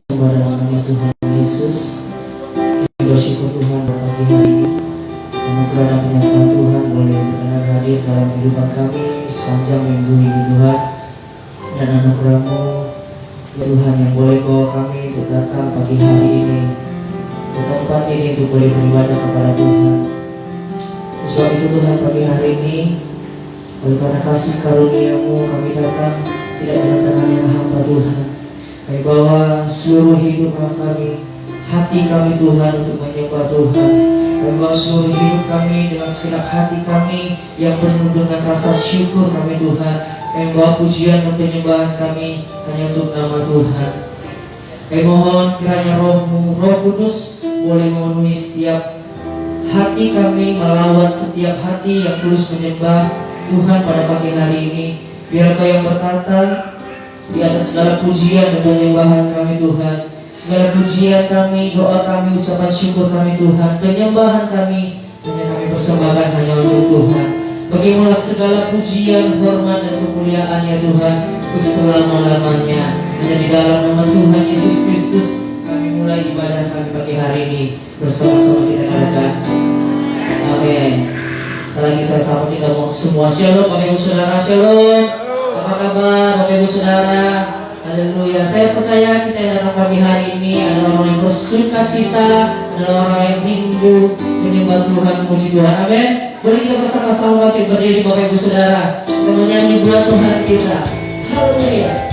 Pada nama Tuhan Yesus, kita bersyukur Tuhan pagi hari ini anugerah dan penyertaan Tuhan boleh berkenan hadir dalam kehidupan kami sepanjang minggu ini Tuhan. Dan anugerah-Mu ya Tuhan yang boleh bawa kami untuk datang pagi hari ini ke tempat ini untuk boleh beribadah kepada Tuhan. Sebab itu Tuhan pagi hari ini oleh karena kasih karunia-Mu kami datang tidak kedatangan yang hamba Tuhan. Kami bawa seluruh hidup kami, hati kami Tuhan untuk menyembah Tuhan. Kami bawa seluruh hidup kami dengan segenap hati kami yang penuh dengan rasa syukur kami Tuhan. Kami bawa pujian dan penyembahan kami hanya untuk nama Tuhan. Kami mohon kiranya Roh-Mu, Roh Kudus boleh memenuhi setiap hati kami, melawat setiap hati yang tulus menyembah Tuhan pada pagi hari ini. Biar Kau yang berkata di atas segala pujian dan penyembahan kami Tuhan, segala pujian kami, doa kami, ucapan syukur kami Tuhan, penyembahan kami hanya kami persembahkan hanya untuk Tuhan. Bagimu segala pujian, hormat dan kemuliaan ya Tuhan untuk selama-lamanya. Hanya di dalam nama Tuhan Yesus Kristus kami mulai ibadah kami pagi hari ini. Bersama-sama kita katakan amin. Sekali lagi saya sapa kita semua shalom Bapak Ibu Saudara, shalom. Apa kabar Bapak Ibu Saudara? Haleluya. Saya percaya kita yang datang pagi hari ini adalah orang yang bersuka cita, adalah orang yang rindu menyembah Tuhan, memuji Tuhan. Amin. Boleh kita bersama-sama berdiri Bapak Ibu Saudara, kita menyanyi buat Tuhan kita. Haleluya.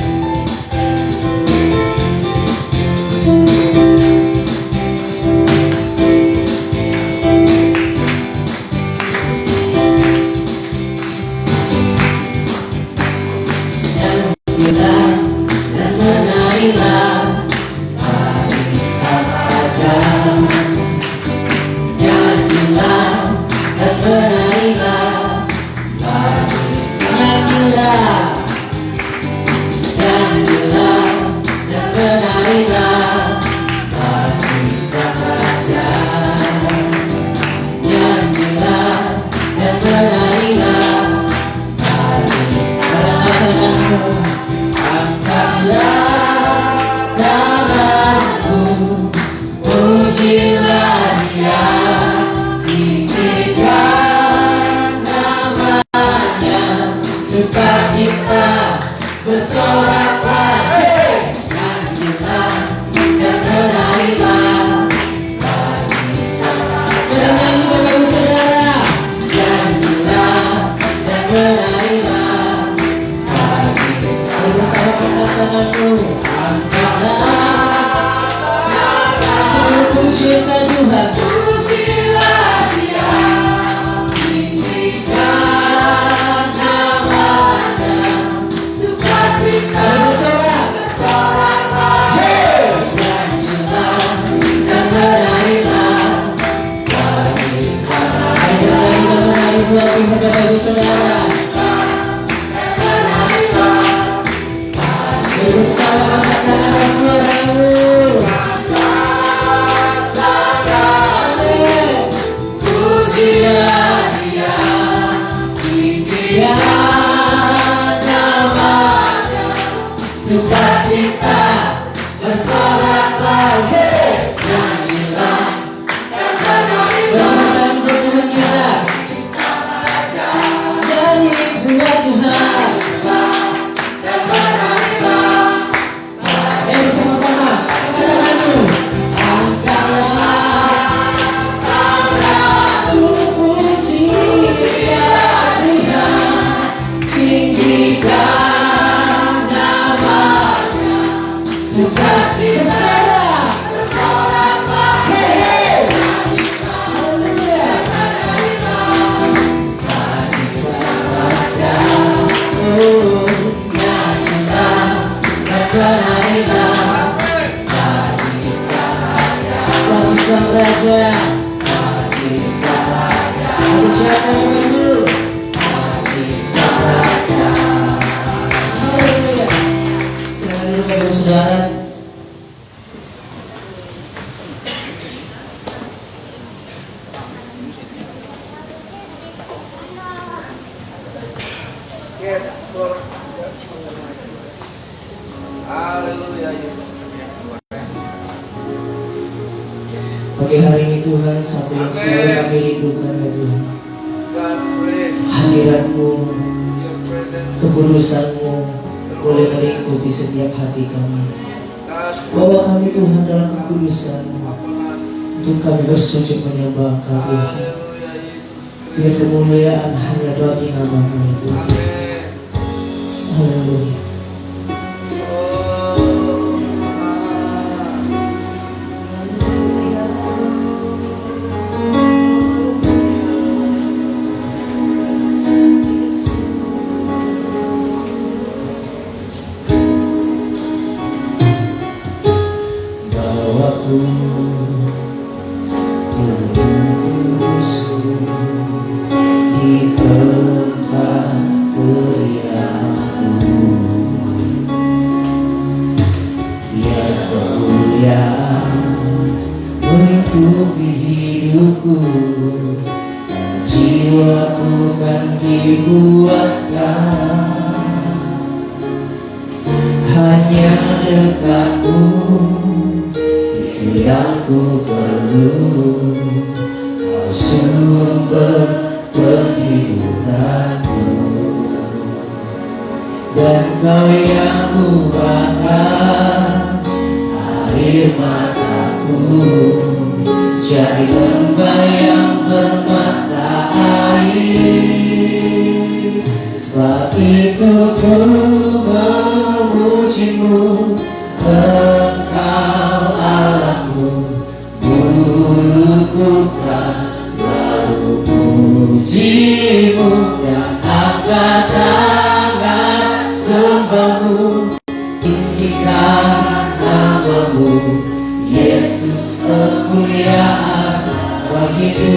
Pagi hari ini Tuhan, satu yang selalu kami rindukan ya Tuhan, hadirat-Mu, kekudusan-Mu boleh melingkupi setiap hati kami. Bawa kami Tuhan dalam kekudusan-Mu, untuk kami bersujud menyembah Engkau Tuhan. Biar kemuliaan hanya bagi nama-Mu ya Tuhan. Haleluya. Melingkupi hidupku, jiwaku kan dipuaskan. Hanya dekat-Mu, itu yang ku perlu. Kau sumber penghiburanku, dan Kau yang ubahkan air mataku jadi lembah yang bermata air. Sebab itu ku memuji-Mu, Engkau Allahku. Mulutku kan selalu puji-Mu, dan angkat tangan sembah-Mu. Tinggikan nama-Mu, Yesus, kemuliaan bagi-Mu.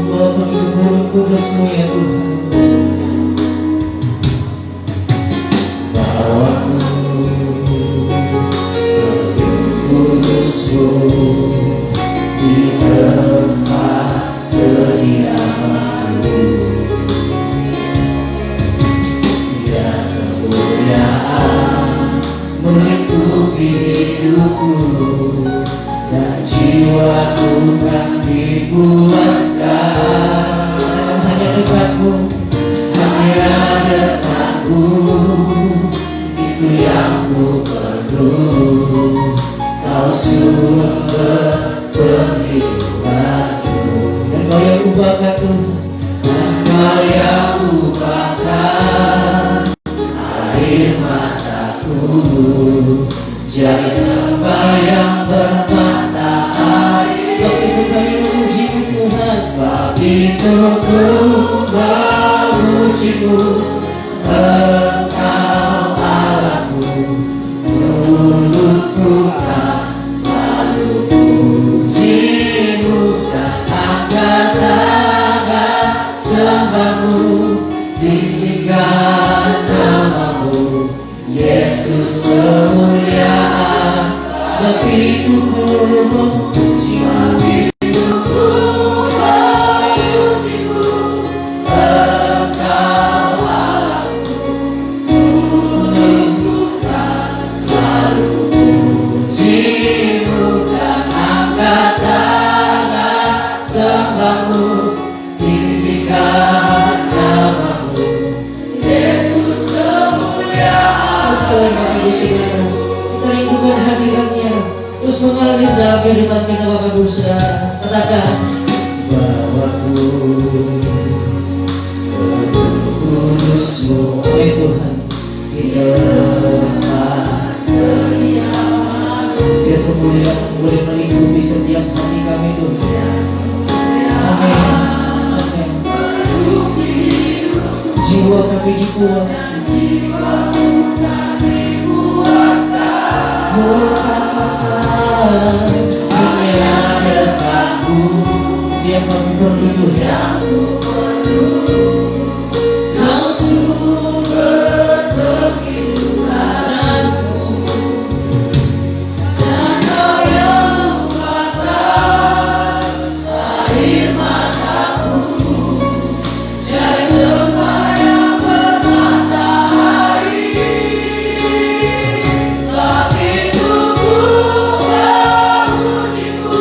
Bawa Guru Kudus-Mu ya Tuhan. Bawa-Mu Kudus-Mu di tempat kediaman-Mu. Ya kemuliaan melingkupi hidupku, dan jiwaku kan dipuaskan. Hanya dekat-Mu, hanya dekat-Mu, itu yang ku perlu. Kau sumber penghidupanku, dan Kau yang ubahkan Tuhan, dan Kau yang ubahkan air mataku jadi lembah yang bermata air. Sebab itu kami memuji-Mu Tuhan, sebab itu ku memuji-Mu, Engkau Allahku. Mulutku kan selalu puji-Mu, dan angkat tangan sembah-Mu. Tinggikan nama-Mu, Yesus, kemuliaan. Sebab itu ku memuji-Mu, Engkau Allahku. Mulutku kan selalu puji-Mu, dan angkat tangan sembah-Mu. Tinggikan nama-Mu, Yesus, kemuliaan. Saudara, kita rindukan hadirat-Nya, terus mengalir dalam kehidupan kita Bapak Ibu Saudara. Katakan, bawa-Ku Kudus-Mu oleh Tuhan di tempat kediaman-Mu. Biar kemuliaan boleh melingkupi setiap hati kami Tuhan. Amin. Amin. Jiwa kami dipuaskan, hanya dekat-Mu, dia kami perlu Tuhan. Kau sumber penghidupanku, dan Kau yang ubahkan air mataku jadi lembah yang bermata air. Sebab itu ku memuji-Mu,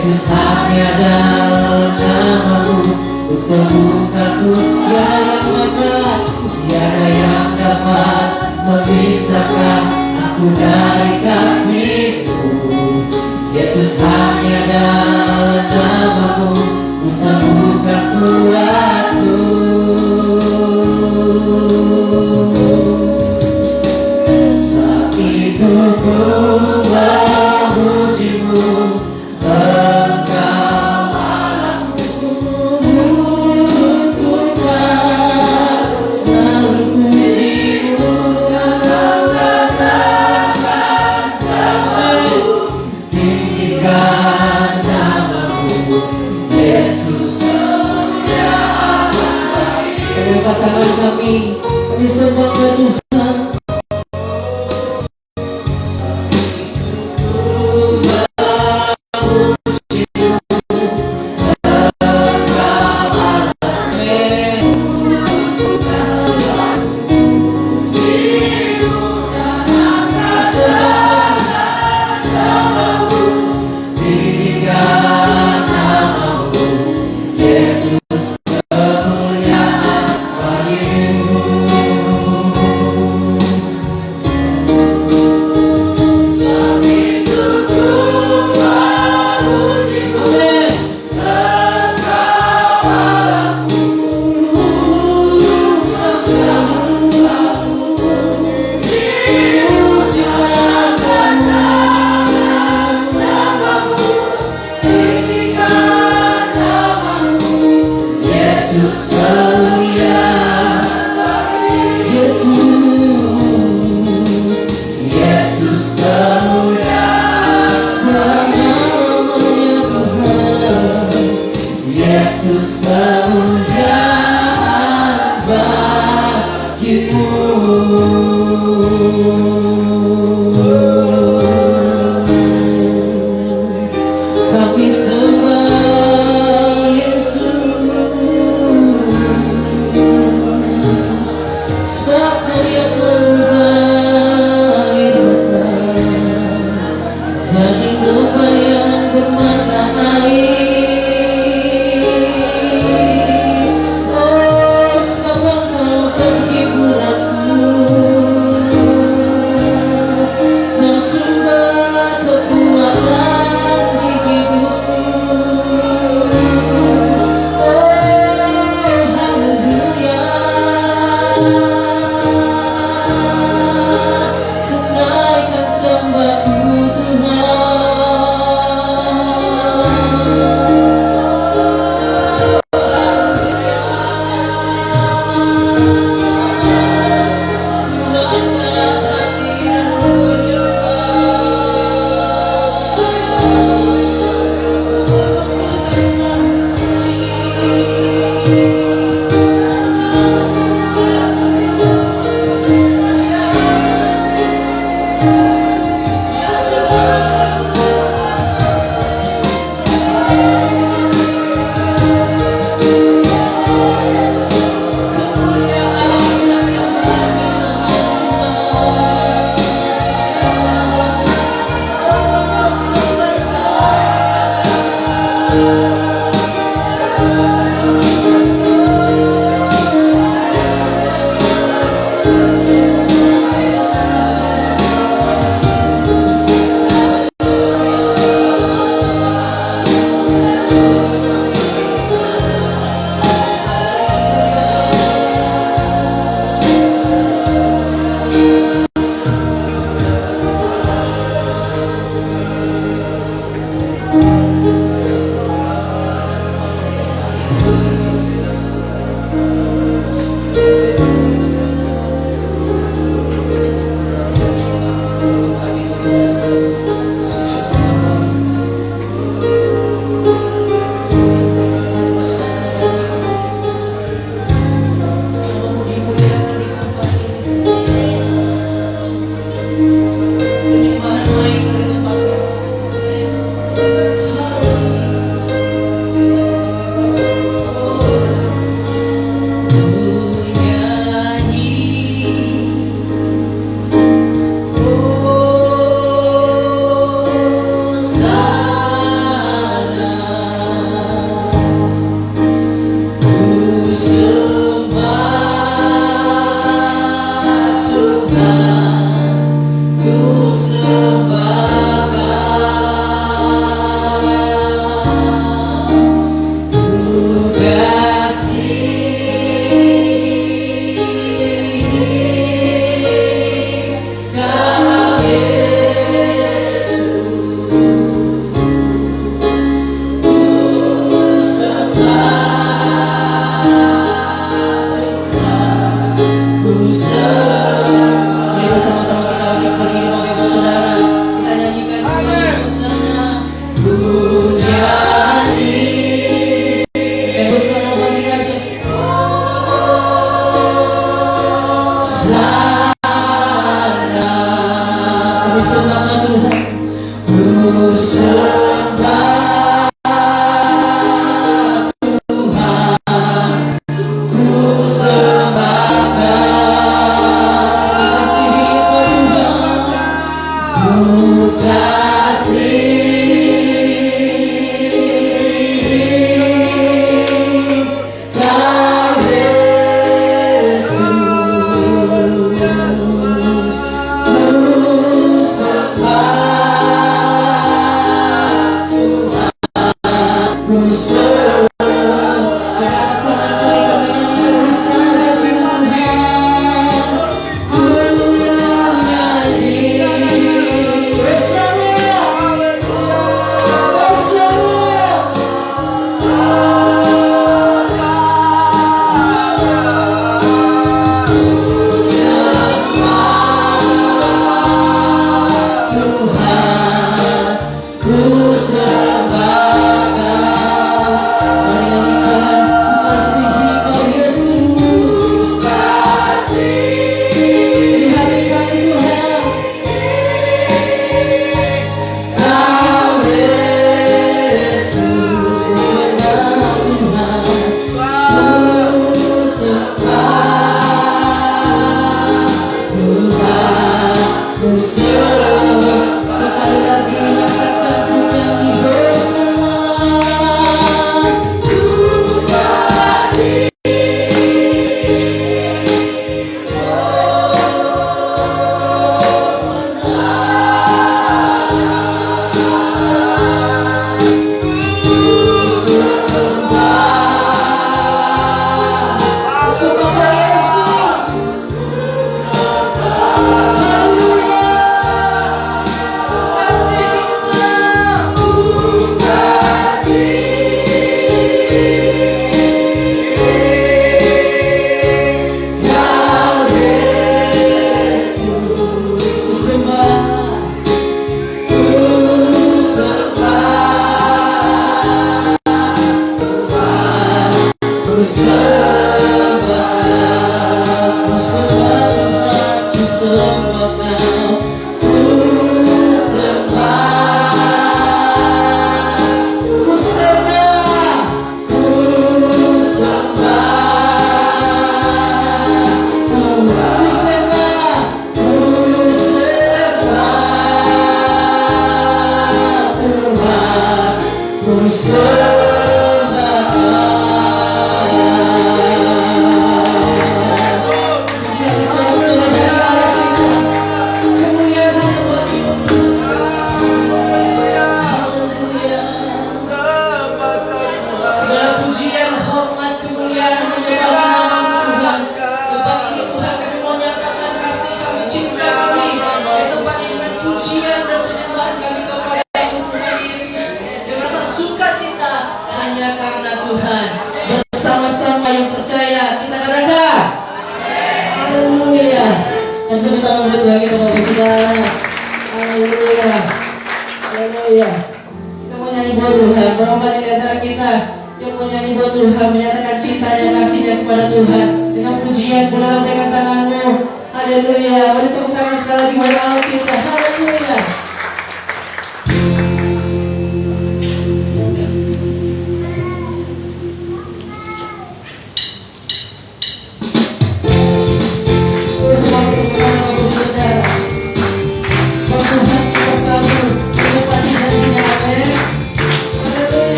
Yesus, hanya dalam namamu kutemukanku. Tiada yang dapat memisahkan aku dari kasih-Mu. Yesus, hanya dalam namamu kutemukan kuatku. Sebab itu ku memuji-Mu, Engkau Allahku, mulutku kan selalu puji-Mu. Tinggikan namamu, Yesus. Angkat tangan kami sembah Tuhan. Yesus, kemuliaan bagimu. Kami sembah Yesus.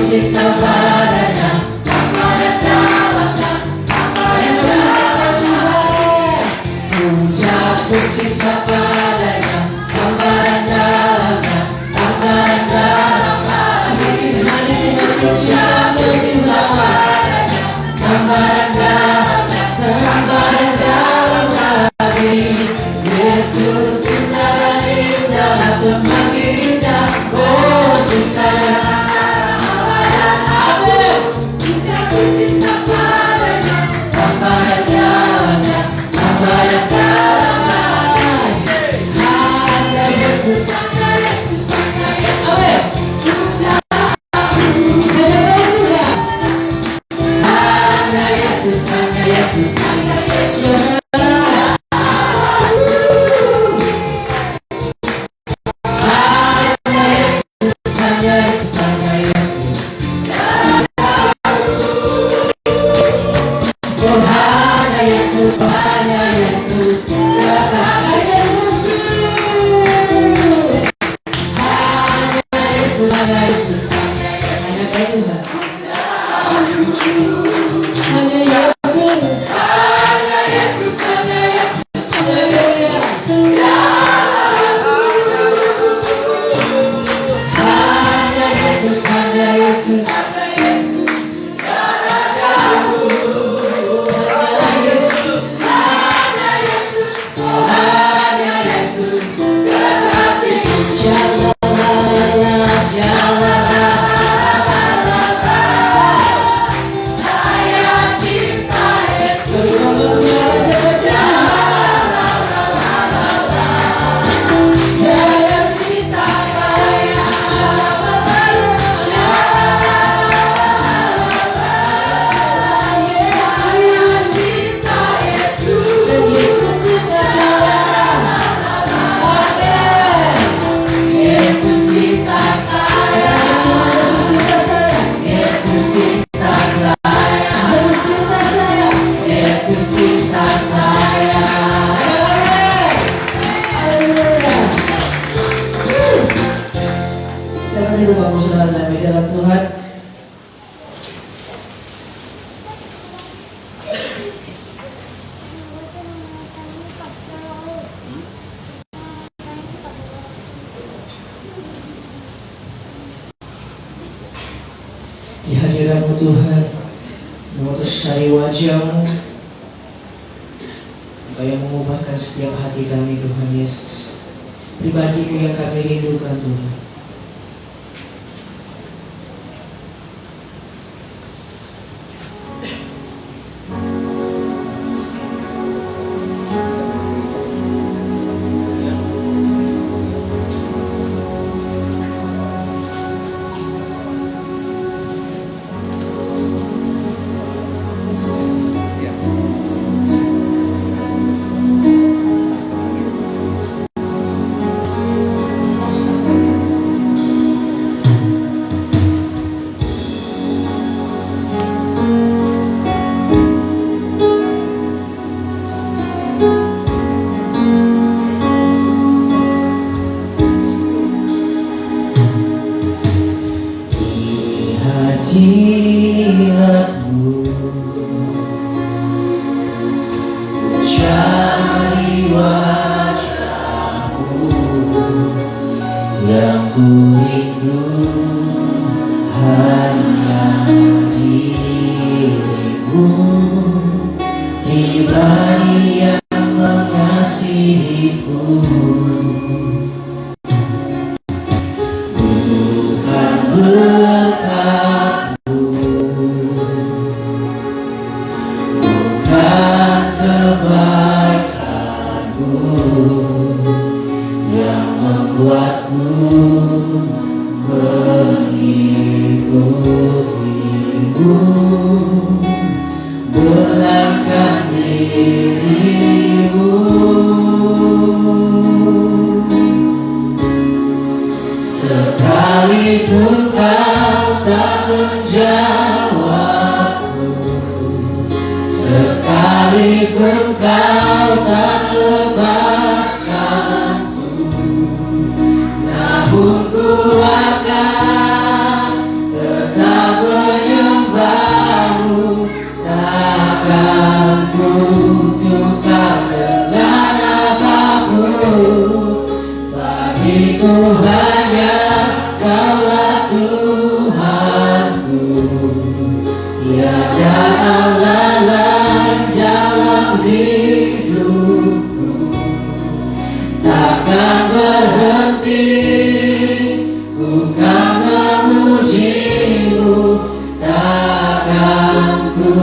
cinta padanya, gambaran dalamnya, gambaran dalamnya. Ku jatuh cinta padanya, gambaran dalamnya, gambaran dalamnya. Semakin hari semakin jatuh cinta padanya, gambaran dalamnya, gambaran dalam hati. Yesus indah, indah, semakin indah. Oh cintanya. Di hadirat-Mu Tuhan, mengutus cari wajah-Mu, Engkau yang mengubahkan setiap hati kami Tuhan Yesus. Pribadi-Mu yang kami rindukan Tuhan. hadirat-Mu, cari wajah-Mu yang ku rindu, hanya diri-Mu, pribadi yang mengasihiku. Bukan berkat-Mu, bukan kebaikan-Mu yang membuatku mengikuti-Mu, berlangkah diri-Mu. Sekalipun Kau tak menjawabku, sekalipun Kau tak lepaskanku, namun ku akan tetap hanya Kaulah Tuhanku, tiada Allah lain dalam hidupku. Takkan berhenti ku kan memuji-Mu, takkan ku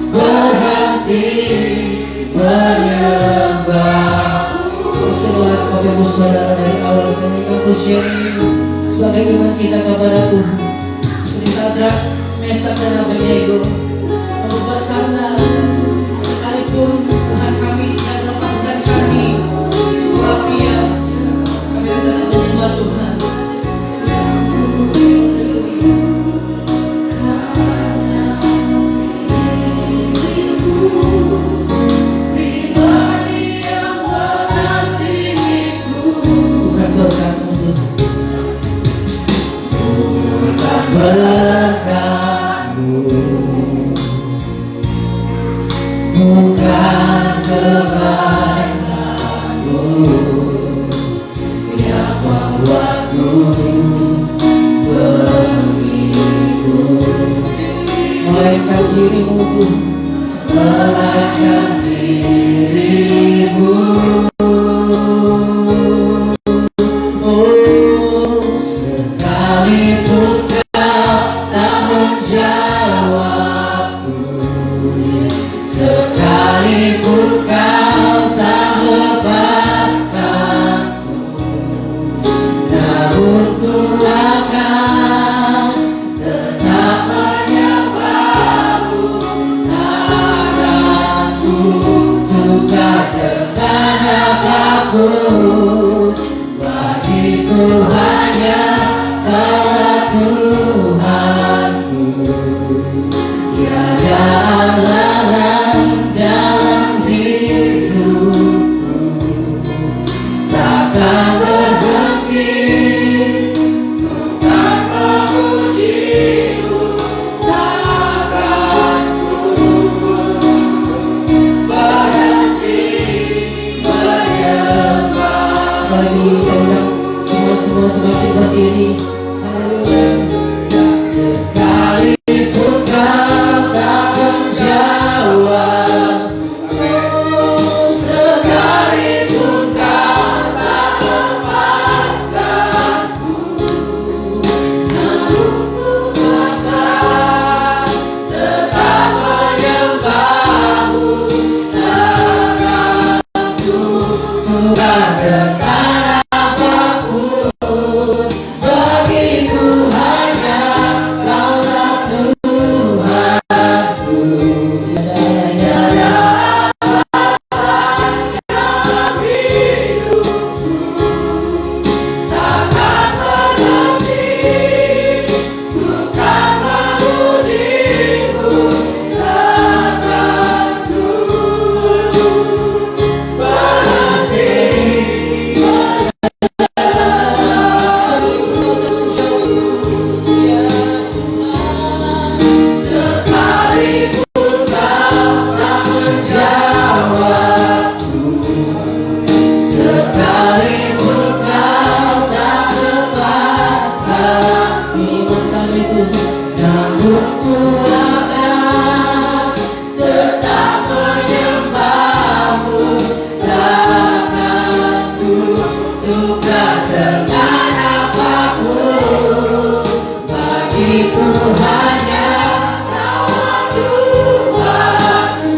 berhenti menyembah-Mu. Selamat Bapak Ibu Saudara, dari awal kami kampus ini sebagai iman kita kepada Tuhan, seperti Sadrak, Mesak dan Abednego, berkata, sekalipun Tuhan kami tidak melepaskan kami ke api, kami tetap menyembah Tuhan. Bukan berkat-Mu Tuhan, berkat-Mu, bukan kebaikan-Mu yang membuatku begitu. Melainkan diri-Mu Tuhan, melainkan diri-Mu. Oh, sekalipun Kau tak menjawabku, sekalipun Kau tak lepaskanku, namun ku akan tetap menyembah-Mu. Takkan ku tukar dengan apapun. Bagiku hanya Kaulah Tuhanku, tiada Allah lain dalam hidupku. Takkan berhenti ku kan memuji-Mu, takkan ku berhenti menyembah. Sekali saya undang kita semua untuk bangkit berdiri. Haleluya. Sekalipun Kau tak menjawab, sekalipun Kau tak lepaskanku, namun ku akan tetap menyembah-Mu. Takkan ku tukar dengan apapun. Bagiku hanya Kaulah Tuhanku, tiada dalam hidupku. Takkan berhenti ku kan memuji-Mu, takkan ku berhenti sekalipun Kau tak menjawabku, sekalipun Kau tak lepaskan iman kami Tuhan, namun ku akan tetap menyembah-Mu. Takkan ku tukar dengan apapun. Bagiku hanya Kaulah Tuhanku,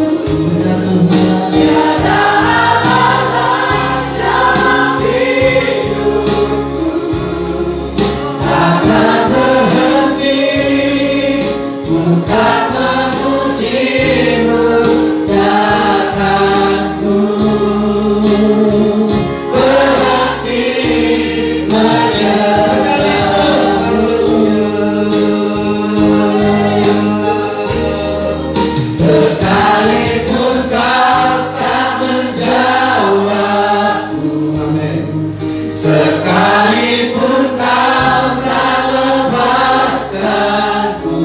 tiada Allah lain dalam hidupku. Takkan berhenti ku kan memuji-Mu, takkan ku berhenti menyembah-Mu. Sekalipun Kau tak menjawabku, sekalipun Kau tak lepaskanku,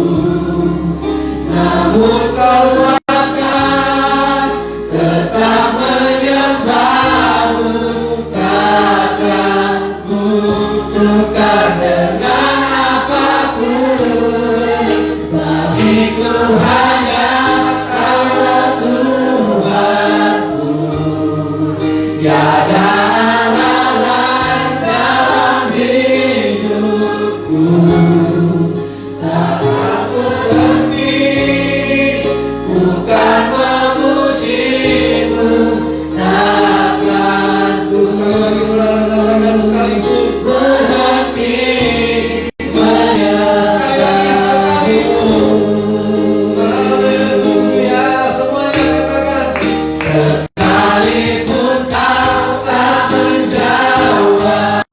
namun Kau akan tetap menyembah-Mu. Takkan saudara katakan sekalipun berhati menyembahmu. Haleluya, semuanya katakan sekalipun kau tak menjawabku,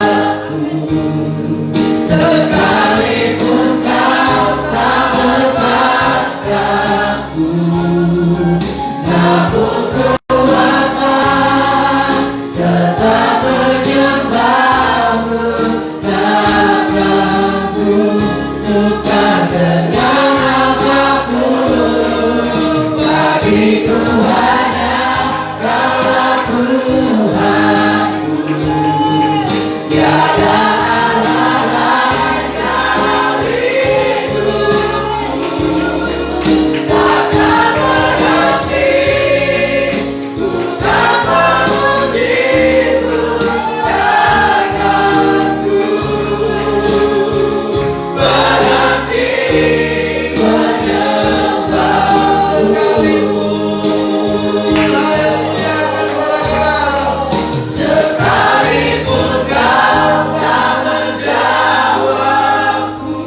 sekalipun kau tak melepaskanku, namun ku akan tetap menyembahmu. Takkan ku tukar dengan apapun. Bagiku hanya Kaulah Tuhanku, tiada Allah lain dalam hidupku. Takkan berhenti ku kan memujimu. Takkan ku berhenti menyembah. Sekalipun kau tak menjawabku,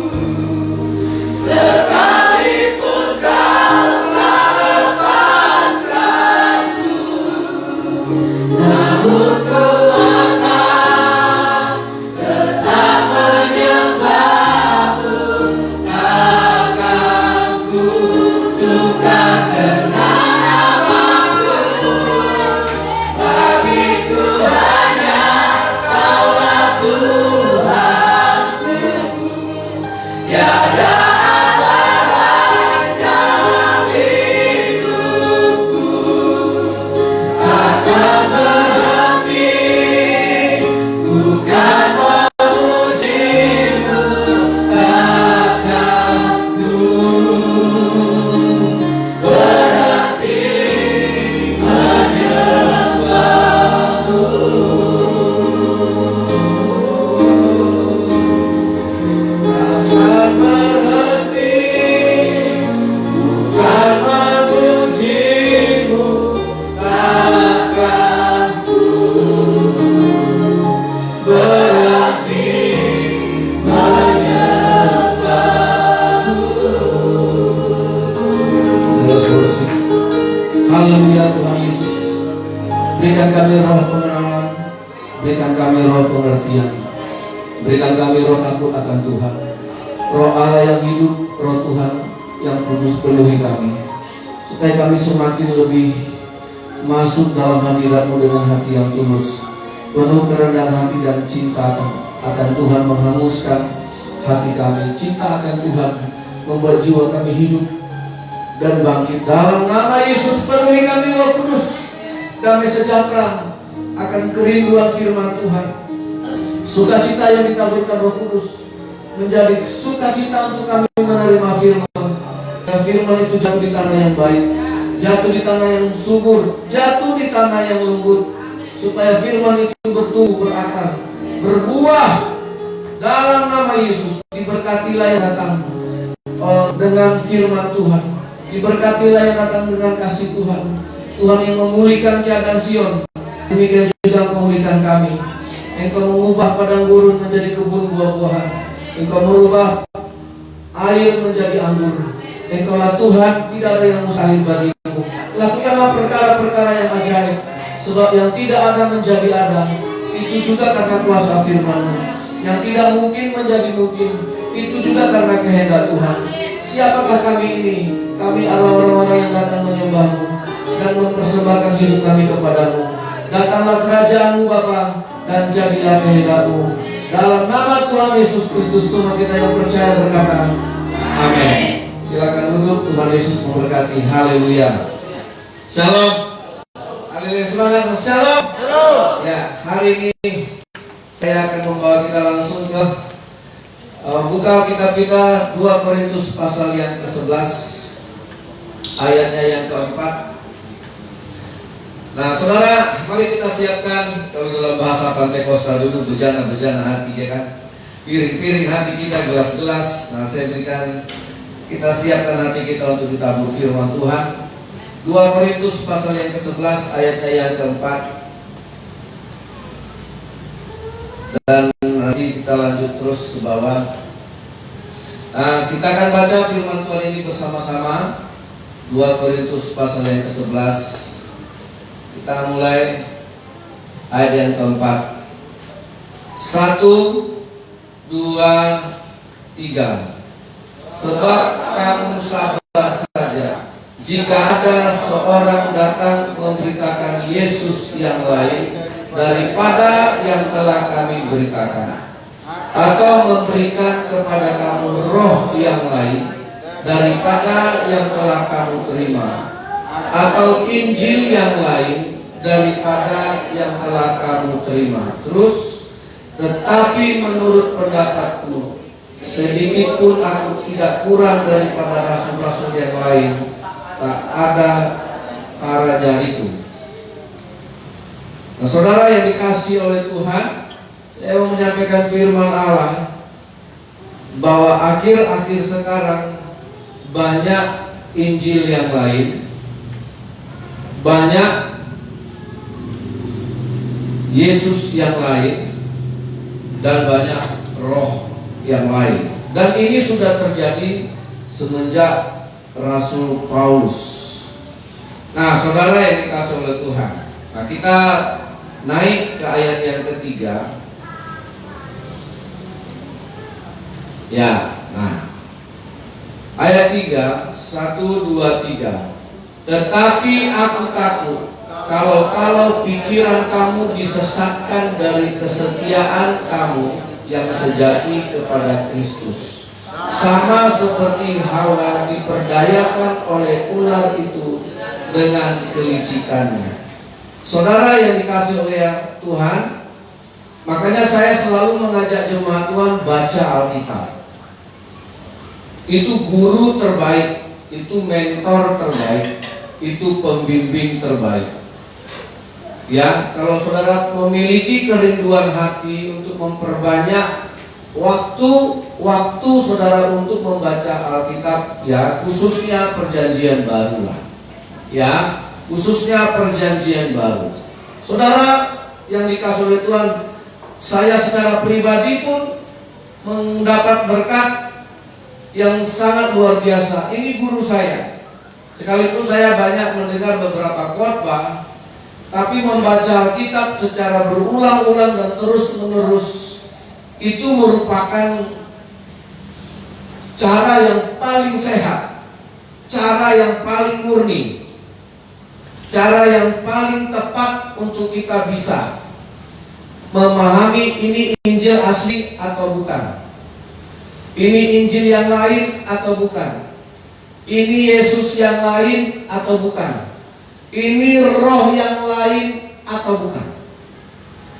sekalipun kau tak lepaskanku, namun ku akan tetap menyembahmu. Takkan ku tukar dengan apapun. Bagiku hanya Kaulah Tuhanku, tiada Allah lain dalam hidupku. Takkan berhenti ku kan memujimu. Takkan ku berhenti menyembahmu. Takkan berhenti ku kan memujimu. Takkan ku berhenti menyembahmu. Let's worship. Haleluya Tuhan Yesus. Berikan kami roh pengenalan, berikan kami roh pengertian, berikan kami roh takut akan Tuhan. Roh Allah yang hidup, roh Tuhan yang kudus penuhi kami, supaya kami semakin lebih masuk dalam hadirat-Mu dengan hati yang tulus, penuh kerendahan hati dan cinta akan Tuhan menghanguskan hati kami. Cinta akan Tuhan membuat jiwa kami hidup dan bangkit. Dalam nama Yesus penuhi kami Roh Kudus, damai sejahtera akan kerinduan firman Tuhan. Sukacita yang ditaburkan Roh Kudus menjadi sukacita untuk kami menerima firman. Dan firman itu jatuh di tanah yang baik, jatuh di tanah yang subur, jatuh di tanah yang lembut, supaya firman itu bertumbuh, berakar, berbuah. Dalam nama Yesus, diberkatilah yang datang dengan firman Tuhan, diberkatilah yang datang dengan kasih Tuhan. Tuhan yang memulihkan keadaan Sion, demikian juga memulihkan kami. Engkau mengubah padang gurun menjadi kebun buah-buahan, Engkau merubah air menjadi anggur. Engkaulah Tuhan, tidak ada yang mustahil bagimu. Lakukanlah perkara-perkara yang ajaib, sebab yang tidak ada menjadi ada. Itu juga karena kuasa firman-Mu. Yang tidak mungkin menjadi mungkin, itu juga karena kehendak Tuhan. Siapakah kami ini? Kami adalah orang-orang yang datang menyembah-Mu dan mempersembahkan hidup kami kepada-Mu. Datanglah kerajaan-Mu Bapa, dan jadilah kehendak-Mu. Dalam nama Tuhan Yesus Kristus, semua kita yang percaya berkata, amin. Silakan duduk. Tuhan Yesus memberkati. Haleluya. Shalom. Haleluya, semangat. Shalom. Ya, hari ini saya akan membawa kita langsung ke buka kitab kita 2 Korintus pasal yang ke-11 ayatnya yang ke-4. Nah, saudara, mari kita siapkan, kalau dalam bahasa Pantekostal dulu, bejana-bejana hati, ya kan? Piring-piring hati kita, gelas-gelas. Nah, saya berikan, kita siapkan hati kita untuk ditabur firman Tuhan. 2 Korintus pasal yang ke-11 ayatnya yang ke-4. dan nanti kita lanjut terus ke bawah. Nah, kita akan baca firman Tuhan ini bersama-sama. 2 Korintus pasal yang ke-11. Kita mulai ayat yang keempat. 1, 2, 3. Sebab kamu sabar saja jika ada seorang datang memberitakan Yesus yang lain daripada yang telah kami beritakan, atau memberikan kepada kamu roh yang lain daripada yang telah kamu terima, atau Injil yang lain daripada yang telah kamu terima. Terus, tetapi menurut pendapatku, sedikit pun aku tidak kurang daripada rasul-rasul yang lain, tak ada caranya itu. Nah, saudara yang dikasihi oleh Tuhan, saya mau menyampaikan firman Allah bahwa akhir-akhir sekarang banyak Injil yang lain, banyak Yesus yang lain, dan banyak roh yang lain. Dan ini sudah terjadi semenjak Rasul Paulus. Nah, saudara yang dikasihi oleh Tuhan, nah kita naik ke ayat yang ketiga. Ya, nah ayat 3, 1, 2, 3. Tetapi aku takut kalau pikiran kamu disesatkan dari kesetiaan kamu yang sejati kepada Kristus, sama seperti Hawa diperdayakan oleh ular itu dengan kelicikannya. Saudara yang dikasihi oleh Tuhan, makanya saya selalu mengajak jemaat Tuhan baca Alkitab. Itu guru terbaik, itu mentor terbaik, itu pembimbing terbaik. Ya, kalau saudara memiliki kerinduan hati untuk memperbanyak waktu saudara untuk membaca Alkitab, ya khususnya perjanjian baru lah, ya khususnya perjanjian baru. Saudara yang dikasihi oleh Tuhan, saya secara pribadi pun mendapat berkat yang sangat luar biasa. Ini guru saya. Sekalipun saya banyak mendengar beberapa khotbah, tapi membaca Alkitab secara berulang-ulang dan terus-menerus itu merupakan cara yang paling sehat, cara yang paling murni, cara yang paling tepat untuk kita bisa memahami ini Injil asli atau bukan, ini Injil yang lain atau bukan, ini Yesus yang lain atau bukan, ini roh yang lain atau bukan.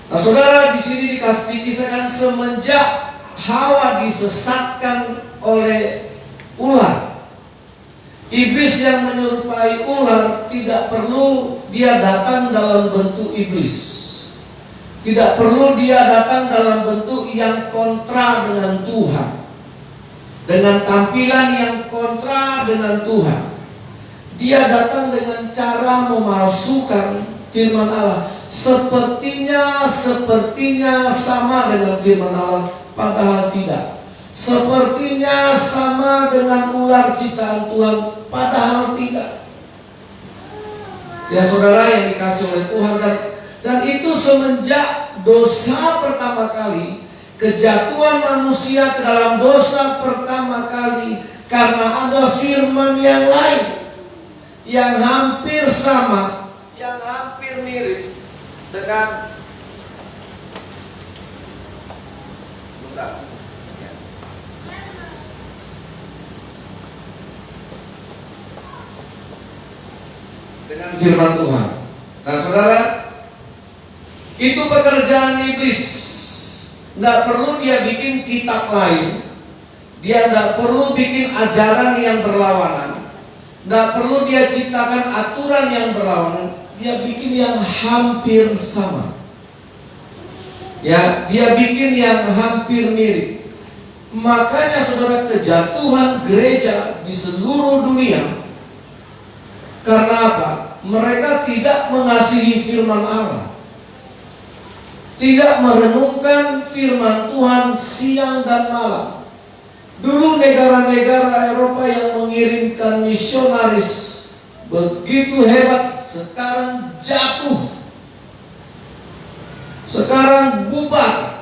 Nah, saudara, di sini dikisahkan semenjak Hawa disesatkan oleh ular. Iblis yang menyerupai ular tidak perlu dia datang dalam bentuk iblis. Tidak perlu dia datang dalam bentuk yang kontra dengan Tuhan, dengan tampilan yang kontra dengan Tuhan. Dia datang dengan cara memalsukan firman Allah. Sepertinya sama dengan firman Allah, padahal tidak. Sepertinya sama dengan ular ciptaan Tuhan, padahal tidak. Ya saudara yang dikasihi oleh Tuhan, dan itu semenjak dosa pertama kali, kejatuhan manusia ke dalam dosa pertama kali, karena ada firman yang lain yang hampir sama, yang hampir mirip dengan firman Tuhan. Nah saudara, itu pekerjaan iblis. Nggak perlu dia bikin kitab lain, dia nggak perlu bikin ajaran yang berlawanan, nggak perlu dia ciptakan aturan yang berlawanan. Dia bikin yang hampir sama. Ya, dia bikin yang hampir mirip. Makanya saudara, kejatuhan gereja di seluruh dunia karena apa? Mereka tidak mengasihi firman Allah. tidak merenungkan firman Tuhan siang dan malam. Dulu negara-negara Eropa yang mengirimkan misionaris begitu hebat, sekarang jatuh. Sekarang bubar.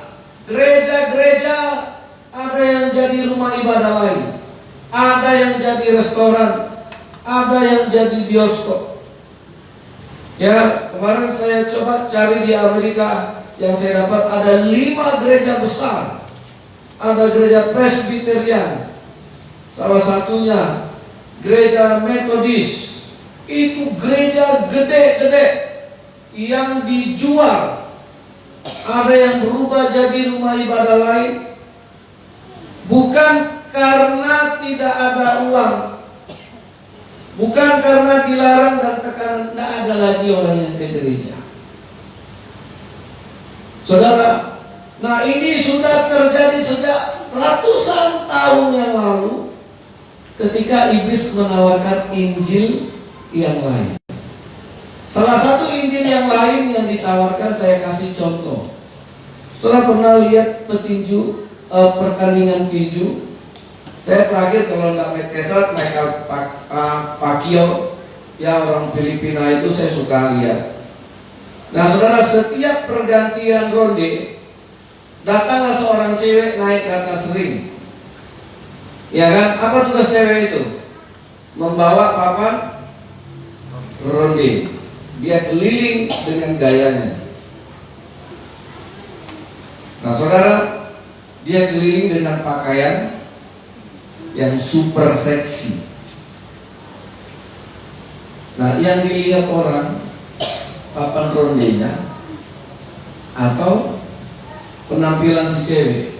Gereja-gereja ada yang jadi rumah ibadah lain, ada yang jadi restoran, ada yang jadi bioskop. Ya, kemarin saya coba cari di Amerika, yang saya dapat ada 5 gereja besar. Ada gereja Presbyterian, salah satunya gereja Metodis. Itu gereja gede-gede yang dijual. Ada yang berubah jadi rumah ibadah lain, bukan karena tidak ada uang, bukan karena dilarang dan tekanan, tidak ada lagi orang yang ke gereja. Saudara, nah ini sudah terjadi sejak ratusan tahun yang lalu ketika iblis menawarkan Injil yang lain. Salah satu Injil yang lain yang ditawarkan, saya kasih contoh. Saudara pernah lihat petinju, pertandingan tinju? Saya terakhir kalau nggak main kesat, Michael Pacquiao, ya orang Filipina itu saya suka lihat. Nah saudara, setiap pergantian ronde datanglah seorang cewek naik ke atas ring. Ya kan? Apa tugas cewek itu? Membawa papan ronde. Dia keliling dengan gayanya. Nah saudara, dia keliling dengan pakaian yang super seksi. Nah yang dilihat orang papan rondenya atau penampilan si cewek.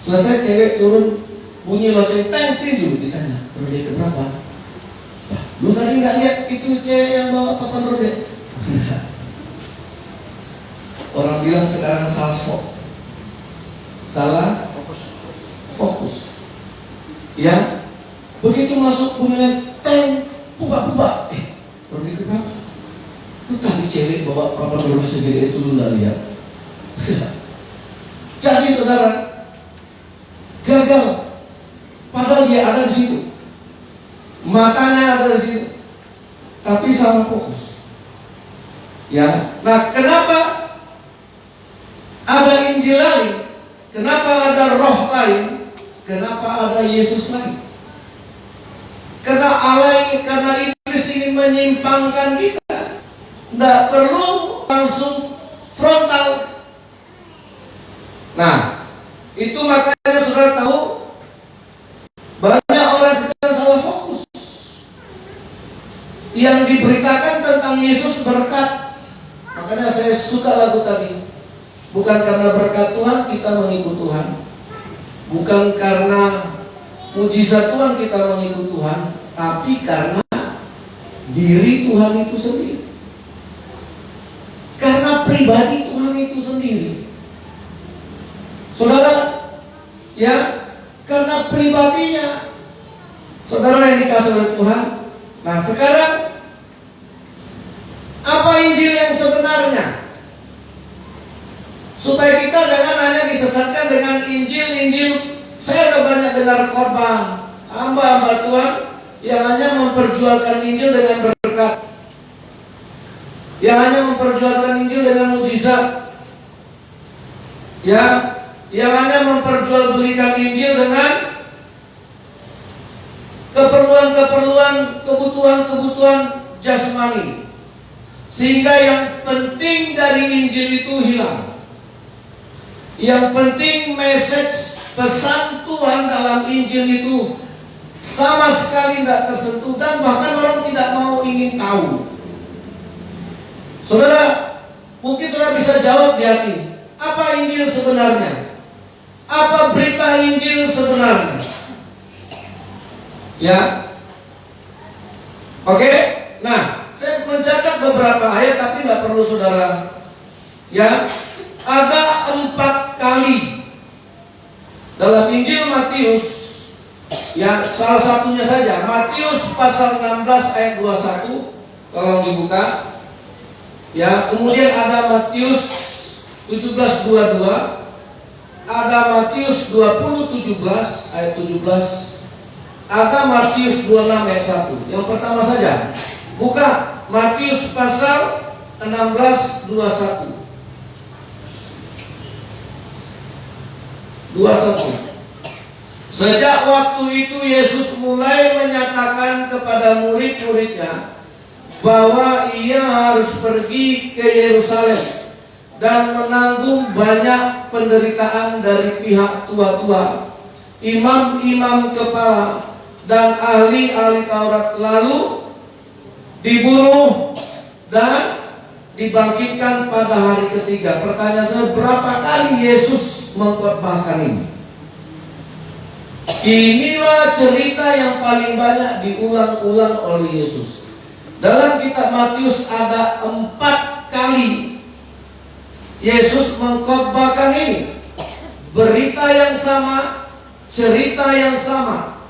Selesai cewek turun, bunyi lonceng, teng tinju, ditanya ronde keberapa? Lu tadi nggak lihat itu cewek yang bawa papan ronde? Orang bilang sekarang salah fokus. Ya, begitu masuk bunyinya teng, buka. Ronde keberapa? Lu tadi cewek bawa papan ronde segede itu lu nggak lihat? Jadi saudara, gagal. Padahal dia ada di situ. Matanya ada di situ, tapi salah fokus. Ya, nah kenapa ada Injil lain? Kenapa ada roh lain? Kenapa ada Yesus lain? Karena iblis ingin menyimpangkan kita. Tidak perlu langsung frontal. Nah, itu makanya saudara tahu banyak orang kita salah fokus. Yang diberitakan tentang Yesus berkat. Makanya saya suka lagu tadi. Bukan karena berkat Tuhan kita mengikut Tuhan, bukan karena mujizat Tuhan kita mengikut Tuhan, tapi karena diri Tuhan itu sendiri. Karena pribadi Tuhan itu sendiri. Saudara, ya, karena pribadinya saudara yang dikasih oleh Tuhan. Nah sekarang apa Injil yang sebenarnya? Supaya kita jangan hanya disesatkan dengan Injil. Saya udah banyak dengar khotbah hamba-hamba Tuhan yang hanya memperjualkan Injil dengan berkat, yang hanya memperjualkan Injil dengan mujizat, ya, yang hanya memperjualbelikan Injil dengan keperluan-keperluan, kebutuhan-kebutuhan jasmani, sehingga yang penting dari Injil itu hilang. Yang penting message pesan Tuhan dalam Injil itu sama sekali tidak tersentuh, dan bahkan orang tidak mau ingin tahu. Saudara, mungkin saudara bisa jawab di hati, apa Injil sebenarnya? Apa berita Injil sebenarnya? Ya, oke. Nah, saya mencatat beberapa ayat, tapi tidak perlu saudara. Ya, ada 4 kali dalam Injil Matius. Ya, salah satunya saja Matius pasal 16 ayat 21. Tolong dibuka. Ya, kemudian ada Matius 17:22, ada Matius 20:17 ayat 17, ada Matius 26 ayat 1. Yang pertama saja, buka Matius pasal 16:21. 21. Sejak waktu itu Yesus mulai menyatakan kepada murid-muridnya bahwa ia harus pergi ke Yerusalem dan menanggung banyak penderitaan dari pihak tua-tua, imam-imam kepala, dan ahli-ahli Taurat, lalu dibunuh dan dibangkitkan pada hari ketiga. Pertanyaan saya, berapa kali Yesus mengkhotbahkan ini? Inilah cerita yang paling banyak diulang-ulang oleh Yesus. Dalam kitab Matius ada 4 kali Yesus mengkhotbahkan ini. Berita yang sama, cerita yang sama,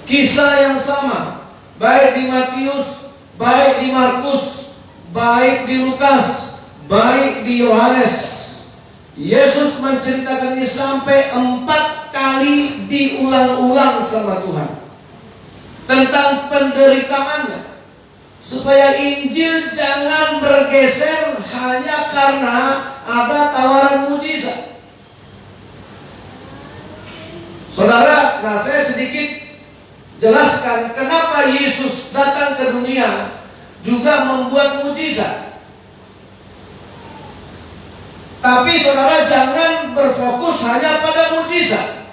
kisah yang sama, baik di Matius, baik di Markus, baik di Lukas, baik di Yohanes. Yesus menceritakan ini sampai 4 kali diulang-ulang sama Tuhan tentang penderitaannya, supaya Injil jangan bergeser hanya karena ada tawaran mujizat. Saudara, saya sedikit jelaskan kenapa Yesus datang ke dunia juga membuat mujizat. Tapi saudara jangan berfokus hanya pada mujizat.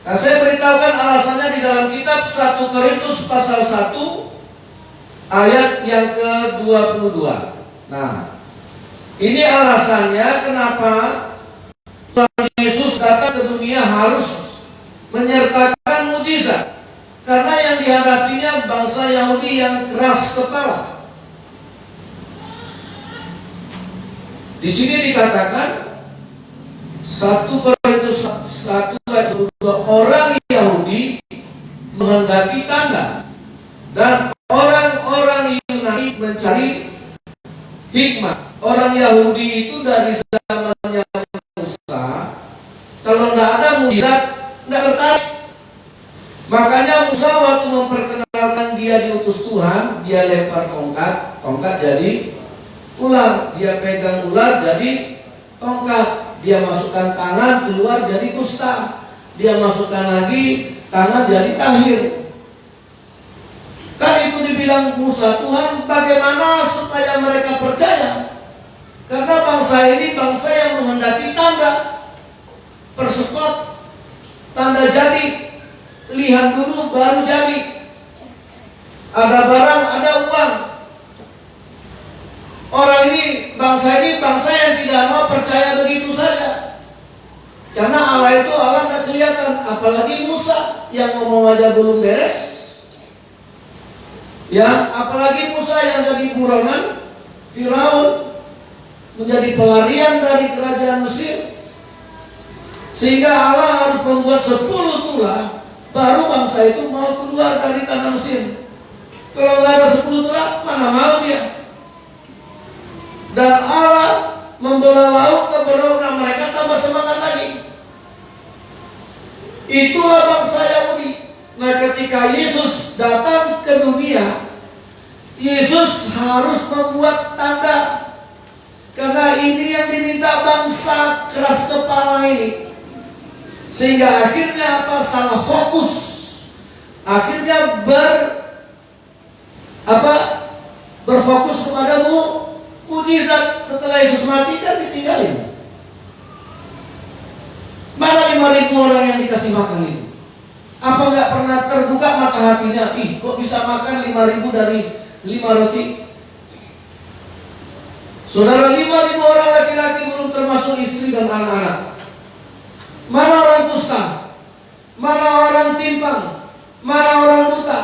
Saya beritahukan alasannya di dalam kitab 1 Korintus pasal 1 ayat yang ke-22. Ini alasannya kenapa Tuhan Yesus datang ke dunia harus menyertakan mujizat. Karena yang dihadapinya bangsa Yahudi yang keras kepala. Di sini dikatakan 1 Korintus 1 ayat 22, orang Yahudi menghendaki tanda dan orang-orang Yunani mencari hikmat. Orang Yahudi itu dari zamannya Musa, kalau tidak ada mujizat tidak tertarik. Makanya Musa waktu memperkenalkan dia diutus Tuhan, dia lempar tongkat jadi ular, dia pegang ular jadi tongkat, dia masukkan tangan keluar jadi kusta, dia masukkan lagi tangan jadi tahir. Kan itu dibilang Musa, Tuhan bagaimana supaya mereka percaya? Karena bangsa ini bangsa yang menghendaki tanda, persekot, tanda jadi, lihat dulu baru jadi, ada barang, ada uang. Orang ini bangsa yang tidak mau percaya begitu saja. Karena Allah itu Allah tidak kelihatan. Apalagi Musa yang ngomong aja belum beres. Ya, apalagi Musa yang jadi buronan Firaun, menjadi pelarian dari kerajaan Mesir. Sehingga Allah harus membuat 10 tulah baru bangsa itu mau keluar dari tanah Mesir. Kalau nggak ada 10 tulah, mana mau dia? Dan Allah membelah laut ke berlaut, mereka tambah semangat lagi. Itulah bangsa Yahudi. Nah, ketika Yesus datang ke dunia, Yesus harus membuat tanda. Karena ini yang diminta bangsa keras kepala ini. Sehingga akhirnya salah fokus. Akhirnya berfokus kepada mujizat. Setelah Yesus mati kan ditinggalin. Mana 5.000 orang yang dikasih makan itu? Apa nggak pernah terbuka mata hatinya? Kok bisa makan 5.000 dari 5 roti? Saudara, 5.000 orang laki-laki belum termasuk istri dan anak-anak. Mana orang kusta? Mana orang timpang? Mana orang buta?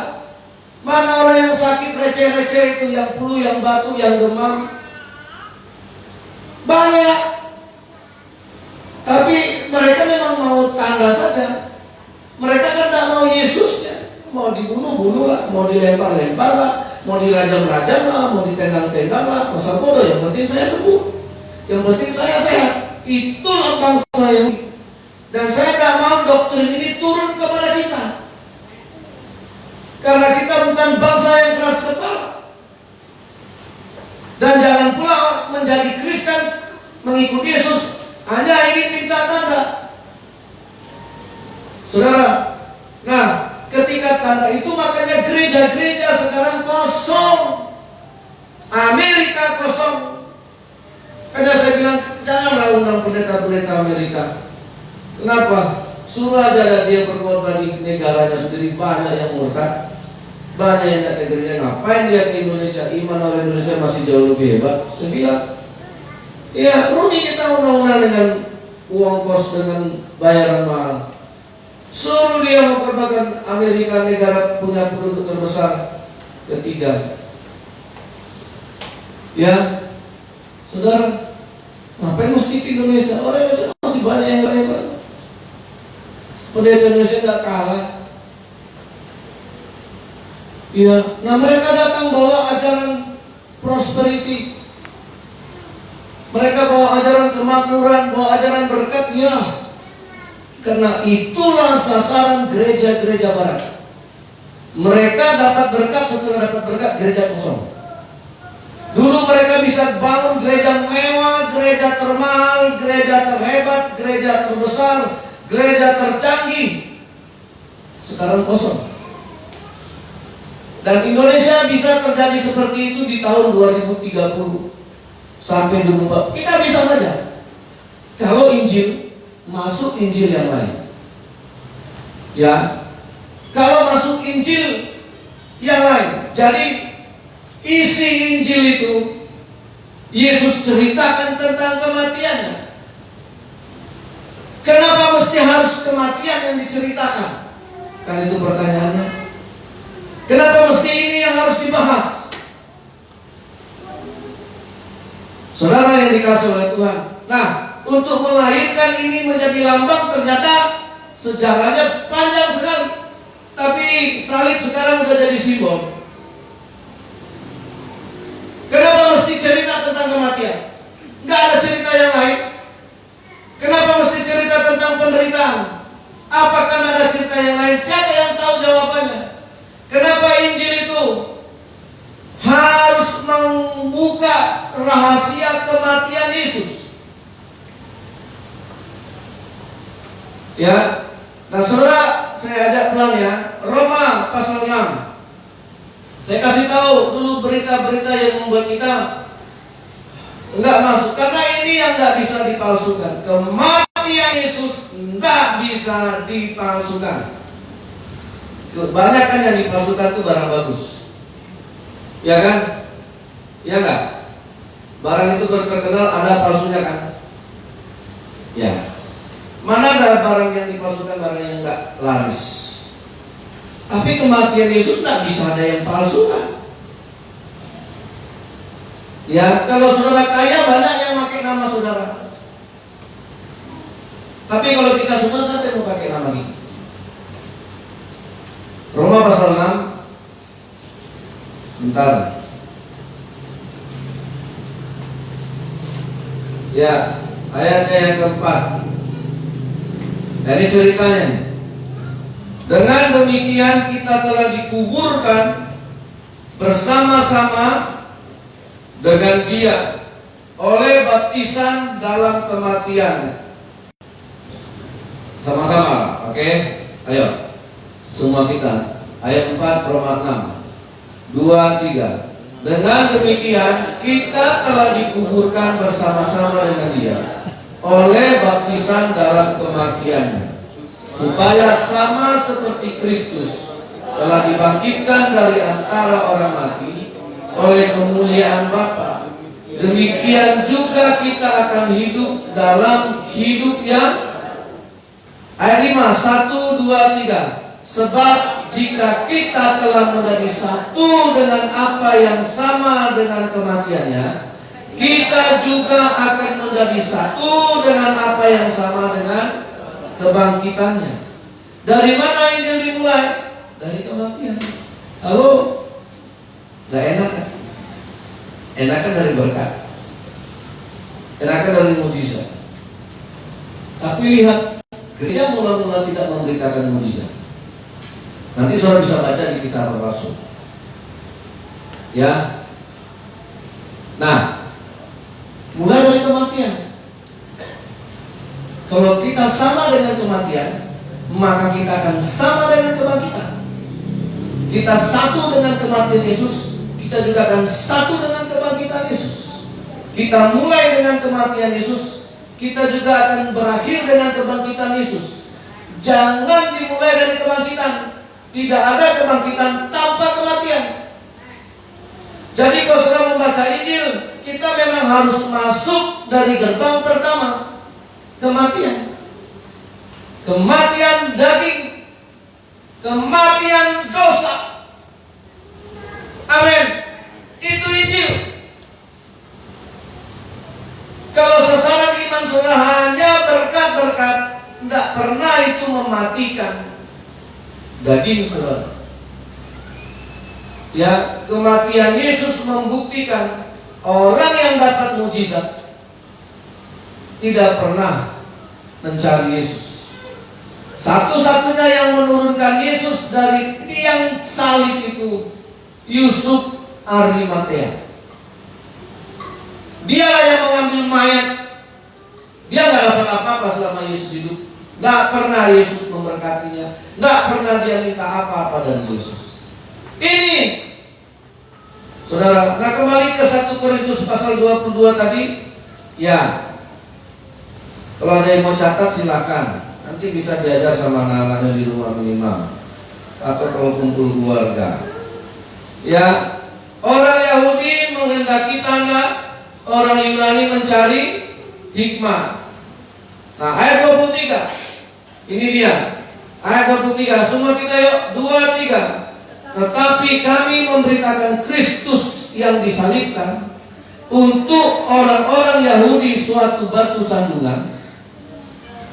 Mana orang yang sakit receh-receh itu, yang flu, yang batuk, yang demam? Banyak. Tapi mereka memang mau tanda saja. Mereka kan tidak mau Yesusnya. Mau dibunuh-bunuh lah, mau dilempar-lempar lah, mau dirajam-rajam lah, mau ditendang-tendang lah. Masa bodoh, yang penting saya sembuh. Yang penting saya sehat. Itulah bangsa yang, dan saya tidak mau doktrin ini turun kepada kita. Karena kita bukan bangsa yang keras kepala. Dan jangan pula menjadi Kristen, mengikuti Yesus hanya ingin minta tanda. Saudara, nah ketika tanda itu makanya gereja-gereja sekarang kosong. Amerika kosong. Karena saya bilang janganlah undang pendeta-pendeta Amerika. Kenapa? Suruh aja dia berkorban di negaranya sendiri. Banyak yang murtad, banyak yang tidak ke gereja. Ngapain dia ke Indonesia? Iman orang Indonesia masih jauh lebih hebat. Saya bilang, ya rugi kita undang-undang dengan uang kos, dengan bayaran mahal. Suruh dia memperbakan Amerika, negara punya penduduk terbesar ketiga. Ya, saudara, ngapain mesti ke Indonesia? Orang Indonesia masih banyak yang hebat. Pendeta Indonesia nggak kalah. Ya, nah mereka datang bawa ajaran prosperity. Mereka bawa ajaran kemakmuran, bawa ajaran berkat, ya. Karena itulah sasaran gereja-gereja barat. Mereka dapat berkat, setelah dapat berkat gereja kosong. Dulu mereka bisa bangun gereja mewah, gereja termahal, gereja terhebat, gereja terbesar, gereja tercanggih. Sekarang kosong. Dan Indonesia bisa terjadi seperti itu di tahun 2030 sampai 2040. Kita bisa saja. Kalau Injil masuk Injil yang lain. Ya. Kalau masuk Injil yang lain. Jadi isi Injil itu Yesus ceritakan tentang kematiannya. Kenapa mesti harus kematian yang diceritakan? Kan itu pertanyaannya. Kenapa mesti ini yang harus dibahas? Saudara yang dikasih oleh Tuhan. Nah, untuk melahirkan ini menjadi lambang ternyata sejarahnya panjang sekali. Tapi salib sekarang udah jadi simbol. Kenapa mesti cerita tentang kematian? Gak ada cerita yang lain. Kenapa mesti cerita tentang penderitaan? Apakah ada cerita yang lain? Siapa yang tahu jawabannya? Kenapa Injil itu harus membuka rahasia kematian Yesus? Ya, nah saudara, saya ajak pelan ya. Roma pasal 6. Saya kasih tahu dulu berita-berita yang membuat kita enggak masuk, karena ini yang enggak bisa dipalsukan. Kematian Yesus enggak bisa dipalsukan. Kebanyakan yang dipalsukan itu barang bagus, ya kan? Ya enggak? Barang itu terkenal ada palsunya kan? Ya. Mana ada barang yang dipalsukan, barang yang enggak laris. Tapi kematian Yesus tidak bisa ada yang palsu kan? Ya, kalau saudara kaya banyak yang pakai nama saudara. Tapi kalau kita susah, siapa yang mau pakai nama kita? Roma pasal 6. Bentar. Ya, ayatnya yang keempat. Nah, ini ceritanya. Dengan demikian kita telah dikuburkan bersama-sama dengan Dia oleh baptisan dalam kematian. Sama-sama, oke? Ayo. Semua kita. Ayat 4 Roma 6. 2, 3. Dengan demikian kita telah dikuburkan bersama-sama dengan Dia oleh baptisan dalam kematiannya, supaya sama seperti Kristus telah dibangkitkan dari antara orang mati oleh kemuliaan Bapa, demikian juga kita akan hidup dalam hidup yang. Ayat 5, 1, 2, 3. Sebab jika kita telah menjadi satu dengan apa yang sama dengan kematiannya, kita juga akan menjadi satu dengan apa yang sama dengan kebangkitannya. Dari mana ini dimulai? Dari kematian. Halo? Gak enak kan? Enak kan dari berkat. enakan dari mujizat. Tapi lihat, gereja mula-mula tidak memberitakan mujizat. Nanti saudara bisa baca di Kisah Para Rasul. Ya. Nah, mulai dari kematian. Kalau kita sama dengan kematian, maka kita akan sama dengan kebangkitan. Kita satu dengan kematian Yesus, kita juga akan satu dengan kebangkitan Yesus. Kita mulai dengan kematian Yesus, kita juga akan berakhir dengan kebangkitan Yesus. Jangan dimulai dari kebangkitan. Tidak ada kebangkitan tanpa kematian. Jadi kalau sudah membaca Injil, kita memang harus masuk dari gerbang pertama, kematian. Kematian daging, kematian dosa. Amin. Itu Injil. Kalau sasaran iman saudara hanya berkat-berkat, tidak pernah itu mematikan daging saudara. Ya, kematian Yesus membuktikan orang yang dapat mujizat tidak pernah mencari Yesus. Satu-satunya yang menurunkan Yesus dari tiang salib itu Yusuf Arimatea. Dialah yang mengambil mayat. Dia nggak dapat apa-apa selama Yesus hidup. Nggak pernah Yesus memberkatinya. Nggak pernah dia minta apa-apa dari Yesus. Ini, saudara. Nah, kembali ke 1 Korintus pasal 22 tadi. Ya, kalau ada yang mau catat silakan. Nanti bisa diajar sama anak-anaknya di rumah minimal, atau kalau kumpul keluarga. Ya, orang Yahudi menghendaki tanda, orang Yunani mencari hikmah. Nah, ayat 23. Ini dia. Ayat 23. Semua kita yuk, 2, 3. Tetapi kami memberitakan Kristus yang disalibkan untuk orang-orang Yahudi suatu batu sandungan,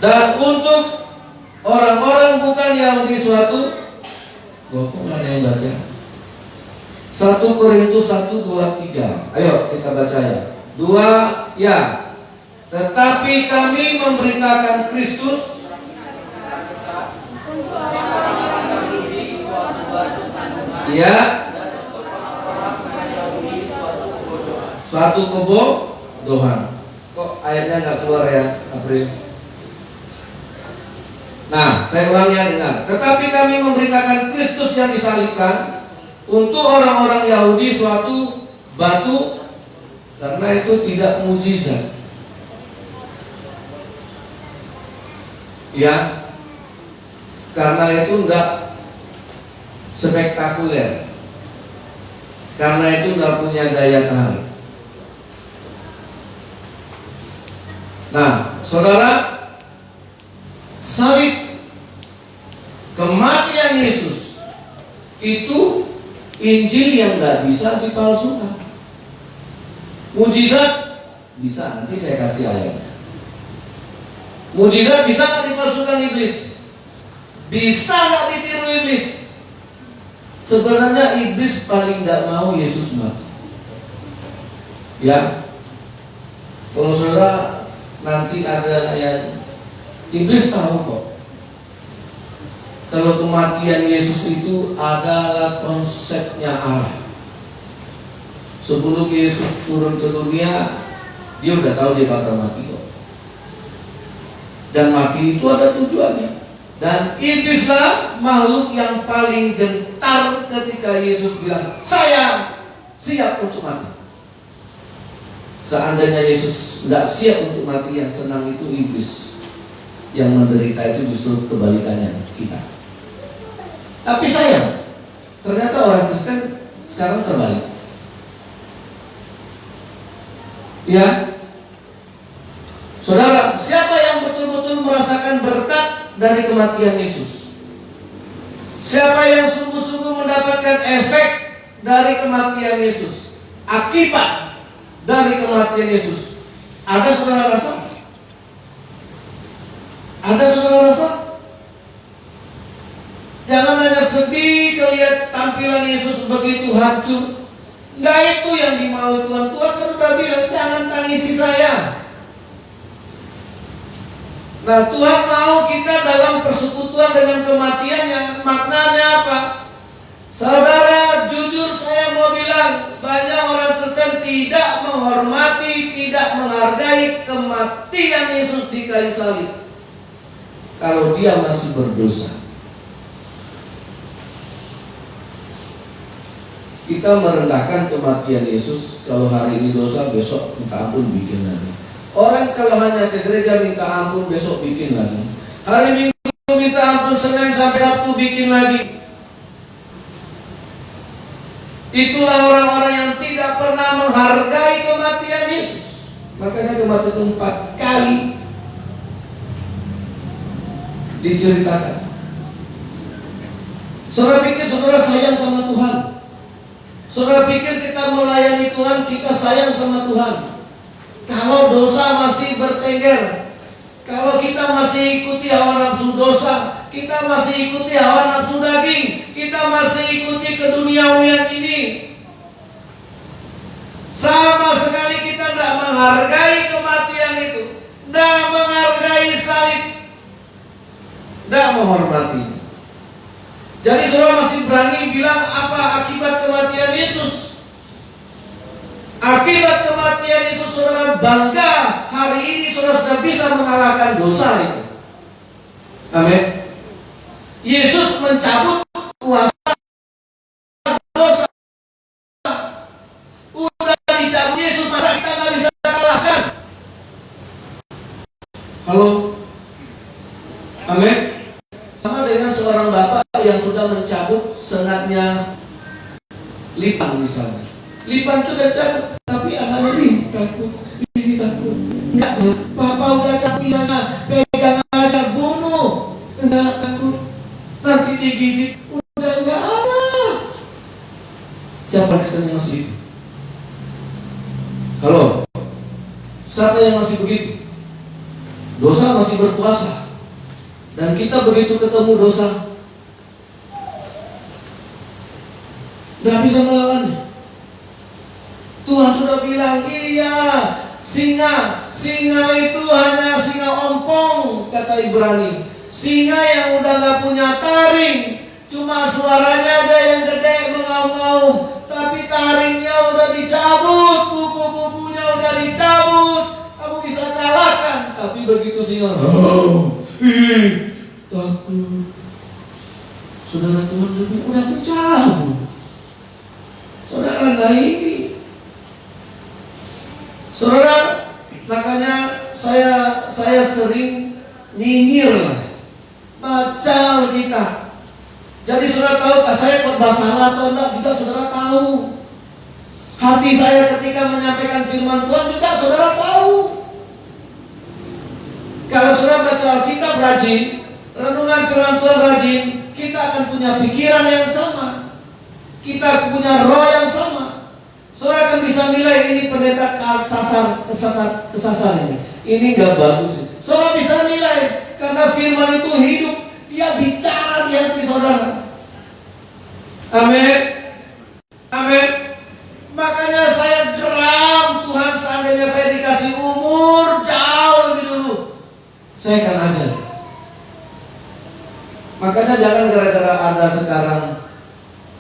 dan untuk orang-orang bukan Yahudi suatu. Kok ada yang baca? 1 Korintus 1, 2, 3. Ayo kita baca ya. 2, ya. Tetapi kami memberitakan Kristus ya, suatu kebodohan. Kok ayatnya nggak keluar ya, April? Nah, saya ulang ya, dengar. Tetapi kami memberitakan Kristus yang disalibkan untuk orang-orang Yahudi suatu batu, karena itu tidak mujizat. Ya, karena itu enggak spektakuler, karena itu enggak punya daya tarik. Nah, saudara, salib, kematian Yesus itu Injil yang enggak bisa dipalsukan. Mujizat bisa, nanti saya kasih ayatnya. Mujizat bisa nggak dipalsukan iblis? Bisa nggak ditiru iblis? Sebenarnya iblis paling nggak mau Yesus mati. Ya, kalau saudara nanti ada yang iblis tahu kok, kalau kematian Yesus itu adalah konsepnya Allah. Sebelum Yesus turun ke dunia, dia udah tahu dia bakal mati kok. Dan mati itu ada tujuannya. Dan iblislah makhluk yang paling gentar ketika Yesus bilang, saya siap untuk mati. Seandainya Yesus tidak siap untuk mati, yang senang itu iblis. Yang menderita itu justru kebalikannya, kita. Tapi sayang, ternyata orang Kristen sekarang terbalik. Ya, saudara, siapa yang betul-betul merasakan berkat dari kematian Yesus? Siapa yang sungguh-sungguh mendapatkan efek dari kematian Yesus? Akibat dari kematian Yesus? Ada saudara rasa? Ada saudara rasa? Jangan hanya sedih melihat tampilan Yesus begitu hancur. Enggak itu yang dimau Tuhan. Tuhan kan udah bilang, jangan tangisi saya, Nah, Tuhan mau kita dalam persekutuan dengan kematiannya. Maknanya apa? Saudara, jujur saya mau bilang, banyak orang Kristen tidak menghormati, tidak menghargai kematian Yesus di kayu salib kalau dia masih berdosa. Kita merendahkan kematian Yesus kalau hari ini dosa, besok minta ampun bikin lagi. Orang kalau hanya ke gereja minta ampun, besok bikin lagi. Hari Minggu minta ampun, Senin sampai Sabtu bikin lagi. Itulah orang-orang yang tidak pernah menghargai kematian Yesus. Makanya kematian itu 4 kali diceritakan. Saudara pikir saudara sayang sama Tuhan? Saudara pikir kita melayani Tuhan, kita sayang sama Tuhan? Kalau dosa masih bertengger, kalau kita masih ikuti hawa nafsu dosa, kita masih ikuti hawa nafsu daging, kita masih ikuti keduniawian ini, sama sekali kita tidak menghargai kematian itu, tidak menghargai salib, tidak menghormatinya. Jadi saudara masih berani bilang apa akibat kematian Yesus? Akibat kematian Yesus, saudara bangga hari ini saudara sudah bisa mengalahkan dosa itu. Amin. Yesus mencabut kuasa dosa. Udah dicabut Yesus, masa kita nggak bisa kalahkan? Halo? Amin. Sama dengan seorang bapak yang sudah mencabut sengatnya Lipan misalnya. Lipan itu udah cabut, tapi anaknya takut. Enggak, papa udah cabut sana, pegang aja, bunuh. Enggak takut, nanti digigit, udah enggak ada. Siapa Kristen yang masih begitu? Halo? Siapa yang masih begitu? Dosa masih berkuasa. Dan kita begitu ketemu dosa, tidak bisa melawannya. Tuhan sudah bilang, iya, singa itu hanya singa ompong, kata Ibrani. Singa yang udah gak punya taring, cuma suaranya aja yang gede mengaum-ngaum, tapi taringnya udah dicabut, kuku-kukunya udah dicabut, kamu bisa kalahkan. Tapi begitu singa, takut. Saudara Tuhan lebih udah mencabut. Saudara, nah ini saudara, makanya saya sering nyinyir lah, baca kita. Jadi saudara tahu kah saya khotbah salah atau enggak juga saudara tahu. Hati saya ketika menyampaikan firman Tuhan juga saudara tahu. Kalau saudara baca Alkitab rajin, renungan firman Tuhan rajin, kita akan punya pikiran yang sama, kita punya roh yang sama. Saudara akan bisa nilai ini pendeta kesasar ini gak bagus. Saudara bisa nilai karena firman itu hidup, dia bicara di hati saudara. Amin, amin. Makanya saya geram Tuhan, seandainya saya dikasih umur jauh lebih dulu, saya akan ajar. Makanya jangan gara-gara ada sekarang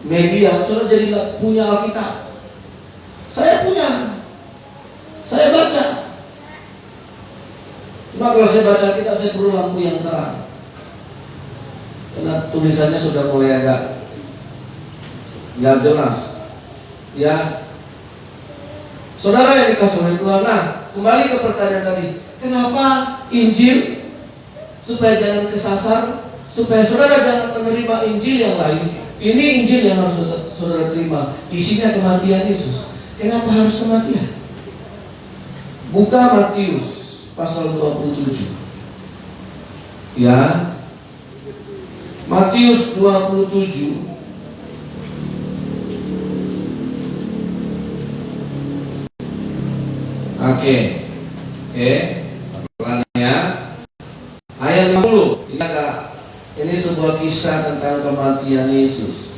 media saudara jadi punya Alkitab. Saya punya, saya baca. Cuma kalau saya baca Alkitab, saya perlu lampu yang terang, karena tulisannya sudah mulai agak nggak jelas. Ya, saudara yang dikasih oleh Tuhan. Nah, kembali ke pertanyaan tadi, kenapa Injil? Supaya jangan kesasar, supaya saudara jangan menerima Injil yang lain. Ini Injil yang harus saudara terima. Isinya kematian Yesus. Kenapa harus kematian? Buka Matius pasal 27. Ya. Matius 27. Oke. Pertanyaannya ayat 50. Ini sebuah kisah tentang kematian Yesus.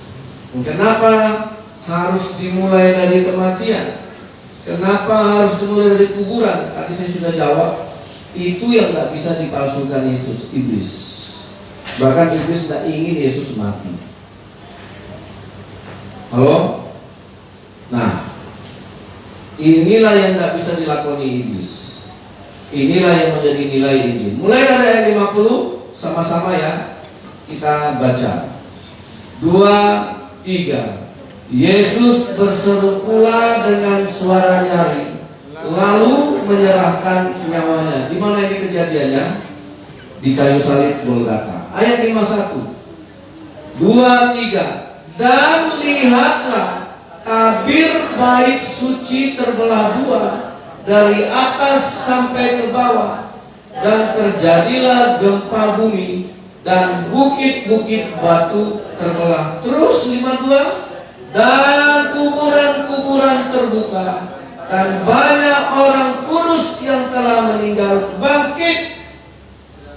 Kenapa harus dimulai dari kematian? Kenapa harus dimulai dari kuburan? Tadi saya sudah jawab. Itu yang nggak bisa dipalsukan Yesus, iblis. Bahkan iblis nggak ingin Yesus mati. Halo? Nah, inilah yang nggak bisa dilakoni iblis. Inilah yang menjadi nilai Injil. Mulai dari ayat 50, sama-sama ya. Kita baca. 2, 3. Yesus berseru pula dengan suara nyaring, lalu menyerahkan nyawanya. Di mana ini kejadiannya? Di kayu salib Golgota. Ayat 51. 2, 3. Dan lihatlah, tabir bait suci terbelah dua dari atas sampai ke bawah, dan terjadilah gempa bumi, dan bukit-bukit batu terbelah. Terus 52. Dan kuburan-kuburan terbuka, dan banyak orang kudus yang telah meninggal bangkit.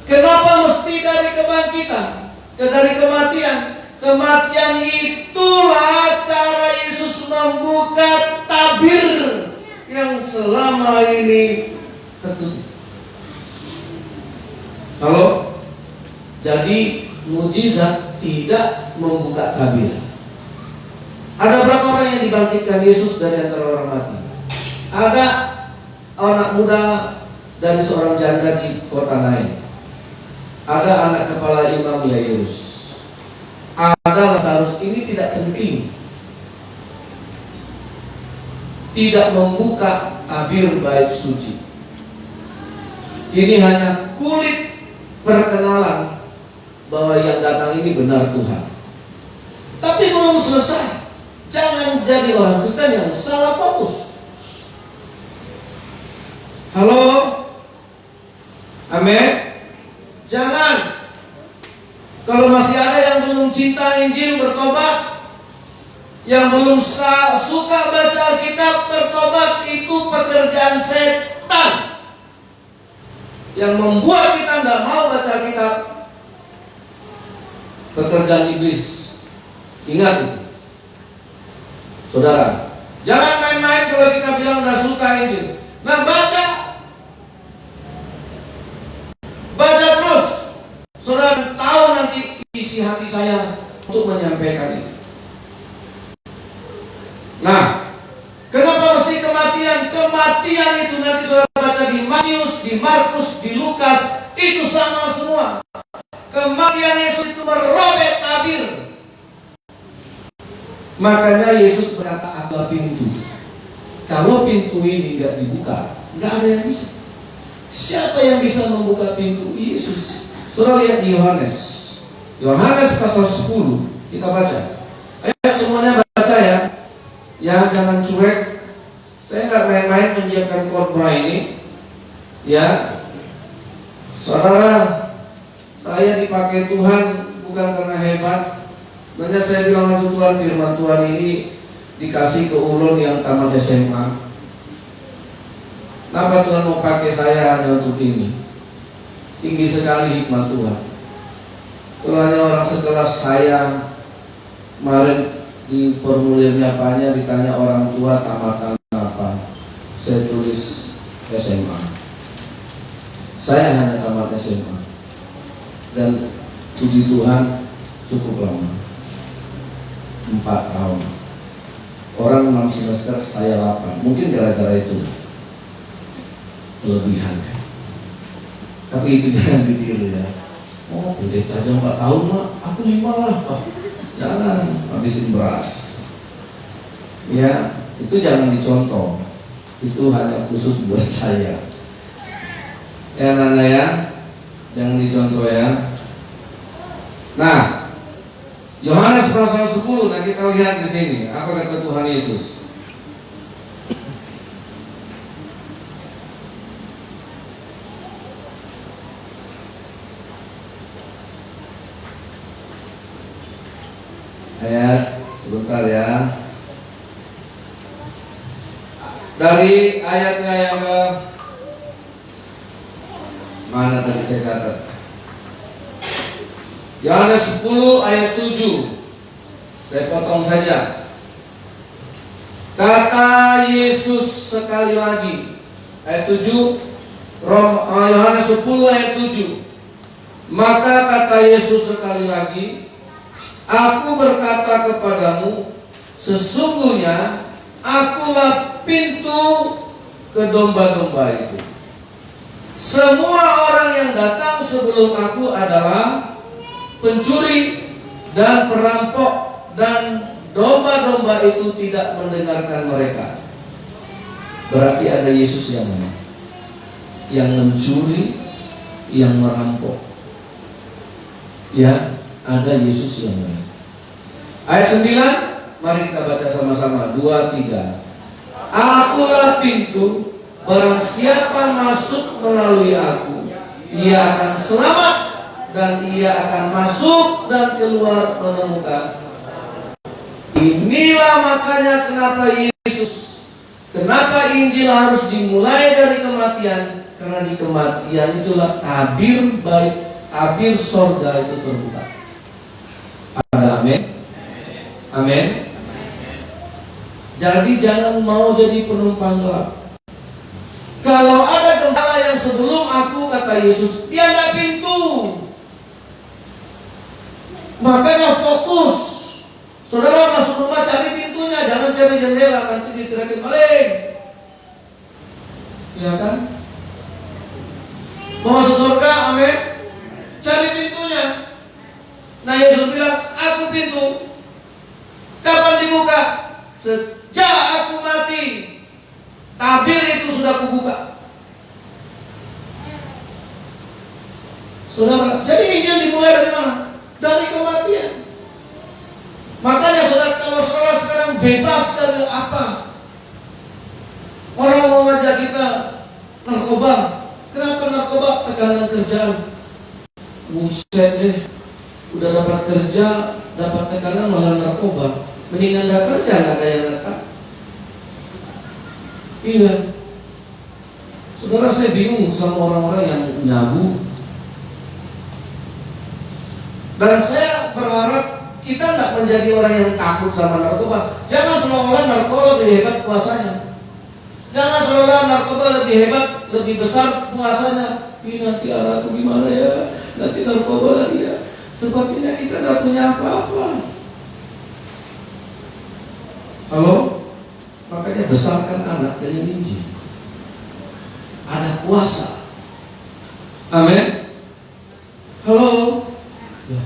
Kenapa mesti dari kebangkitan? Dari kematian. Kematian itulah cara Yesus membuka tabir yang selama ini tertutup. Kalau jadi mujizat tidak membuka tabir. Ada berapa orang yang dibangkitkan Yesus dari antara orang mati? Ada anak muda dari seorang janda di kota Nain. Ada anak kepala imam Yairus. Ada Lazarus. Ini tidak penting. Tidak membuka tabir bait suci. Ini hanya kulit perkenalan bahwa yang datang ini benar Tuhan. Tapi belum selesai. Jangan jadi orang Kristen yang salah fokus. Halo? Amin? Jangan. Kalau masih ada yang belum cinta Injil, bertobat. Yang belum suka baca Alkitab, bertobat. Itu pekerjaan setan yang membuat kita tidak mau baca Alkitab. Pekerjaan iblis. Ingat itu. Saudara, jangan main-main kalau kita bilang gak suka Injil. Nah, baca terus. Saudara tahu nanti isi hati saya untuk menyampaikan ini. Nah, kenapa mesti kematian? Kematian itu nanti saudara baca di Matius, di Markus, di Lukas, itu sama semua. Kematian Yesus itu merobek tabir. Makanya Yesus berkata, "Aku pintu." Kalau pintu ini nggak dibuka, nggak ada yang bisa. Siapa yang bisa membuka pintu? Yesus. Saudara lihat di Yohanes pasal 10, kita baca. Ayo semuanya baca ya. Ya, jangan cuek. Saya nggak main-main menyiapkan khotbah ini. Ya, saudara, saya dipakai Tuhan bukan karena hebat. Makanya saya bilang sama Tuhan, firman Tuhan ini dikasih ke ulun yang tamat SMA. Kenapa Tuhan mau pakai saya hanya untuk ini? Tinggi sekali hikmat Tuhan. Kalau hanya orang sekelas saya, kemarin di formulirnya apanya ditanya orang tua tamatan apa, saya tulis SMA. Saya hanya tamat SMA. Dan puji Tuhan cukup lama. 4 tahun. Orang 6 semester, saya 8. Mungkin gara-gara itu kelebihannya. Tapi itu jangan ditiru ya. Oh, pendeta aja 4 tahun mah, aku 5 lah. Oh, jangan habisin beras. Ya, itu jangan dicontoh. Itu hanya khusus buat saya. Ya Nana ya, jangan dicontoh ya. Nah, Yohanes pasal 10, nah kita lihat di sini apa kata Tuhan Yesus. Ayat sebentar ya. Dari ayatnya yang ke mana tadi saya catat? Yohanes 10 ayat 7. Saya potong saja. Kata Yesus sekali lagi, ayat 7, Yohanes 10 ayat 7. Maka kata Yesus sekali lagi, Aku berkata kepadamu, sesungguhnya akulah pintu ke domba-domba itu. Semua orang yang datang sebelum aku adalah pencuri dan perampok, dan domba-domba itu tidak mendengarkan mereka. Berarti ada Yesus yang mana? Yang mencuri, yang merampok. Ya, ada Yesus yang mana? Ayat 9, mari kita baca sama-sama. 2, 3. Akulah pintu, barang siapa masuk melalui aku, ia akan selamat, dan ia akan masuk dan keluar menemukan. Inilah makanya kenapa Injil harus dimulai dari kematian, karena di kematian itulah tabir baik, tabir sorga itu terbuka. Ada amin? Amin. Jadi jangan mau jadi penumpang gelap. Kalau ada gembala yang sebelum aku, kata Yesus, dia ada pintu. Makanya fokus. Saudara masuk rumah cari pintunya, jangan cari jendela, nanti diteriakin maling. Ya kan? Mau masuk surga, amin. Cari pintunya. Nah Yesus bilang, aku pintu. Kapan dibuka? Sejak aku mati, tabir itu sudah kubuka. Saudara, jadi Injil dimulai dari mana? Dari kematian. Makanya saudara, kalau saudara sekarang bebas dari apa? Orang mau ngajak kita narkoba. Kenapa narkoba? Tekanan kerjaan. Buset deh, udah dapat kerja, dapat tekanan malah narkoba. Mendingan gak kerja, gak ada yang nekat. Iya. Saudara, saya bingung sama orang-orang yang nyabu. Dan saya berharap kita gak menjadi orang yang takut sama narkoba. Jangan seolah-olah narkoba lebih hebat puasanya. Jangan seolah-olah narkoba lebih hebat, lebih besar puasanya. Ih, nanti anakku gimana ya? Nanti narkoba lagi ya. Sepertinya kita gak punya apa-apa. Halo? Makanya besarkan anak dengan Injil. Ada kuasa. Amin. Halo? Ya.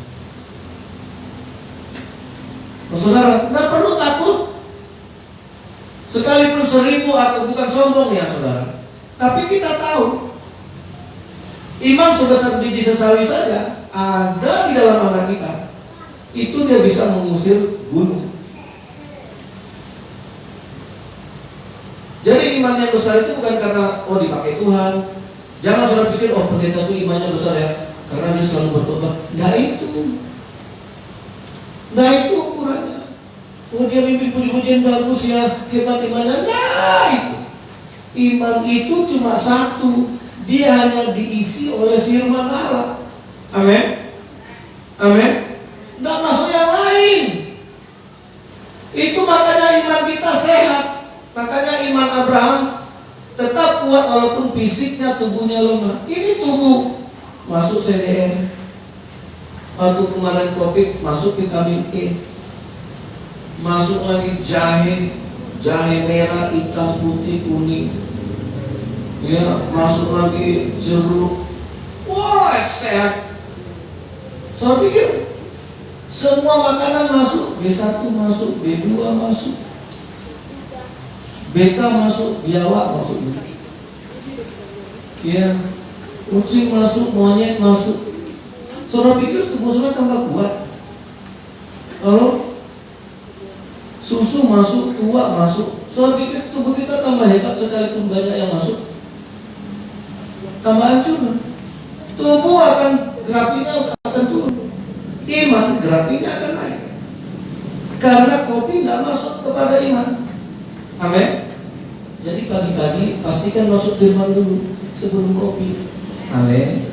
Nah, saudara, nggak perlu takut. Sekalipun 1000 atau bukan sombong ya saudara. Tapi kita tahu iman sebesar biji sesawi saja ada di dalam anak kita. Itu dia bisa mengusir gunung. Jadi iman yang besar itu bukan karena dipakai Tuhan. Jangan saudara pikir pendeta itu imannya besar ya karena dia selalu bertobat. Nggak itu. Nggak itu ukurannya. Dia mimpin puji-pujian bagus ya, hebat imannya. Nah itu. Iman itu cuma satu. Dia hanya diisi oleh firman Allah. Amin. Amin. Nggak masuk yang lain. Itu makanya iman kita sehat. Makanya iman Abraham tetap kuat walaupun fisiknya, tubuhnya lemah. Ini tubuh masuk CDR. Waktu kemarin COVID masuk vitamin E. Masuk lagi jahe merah, hitam, putih, kuning. Ya, masuk lagi jeruk. Wah, sehat. Saya pikir semua makanan masuk, B1 masuk, B2 masuk, BK masuk, biawak masuk. Ya, kucing masuk, monyet masuk. Saudara pikir tubuh saudara tambah kuat. Kalau susu masuk, tua masuk. Saudara pikir tubuh kita tambah hebat sekalipun banyak yang masuk. Tambah hancur. Tubuh akan grafinya akan turun. Iman grafinya akan naik. Karena kopi nggak masuk kepada iman. Amin. Jadi pagi-pagi pastikan masuk firman dulu sebelum kopi. Amin.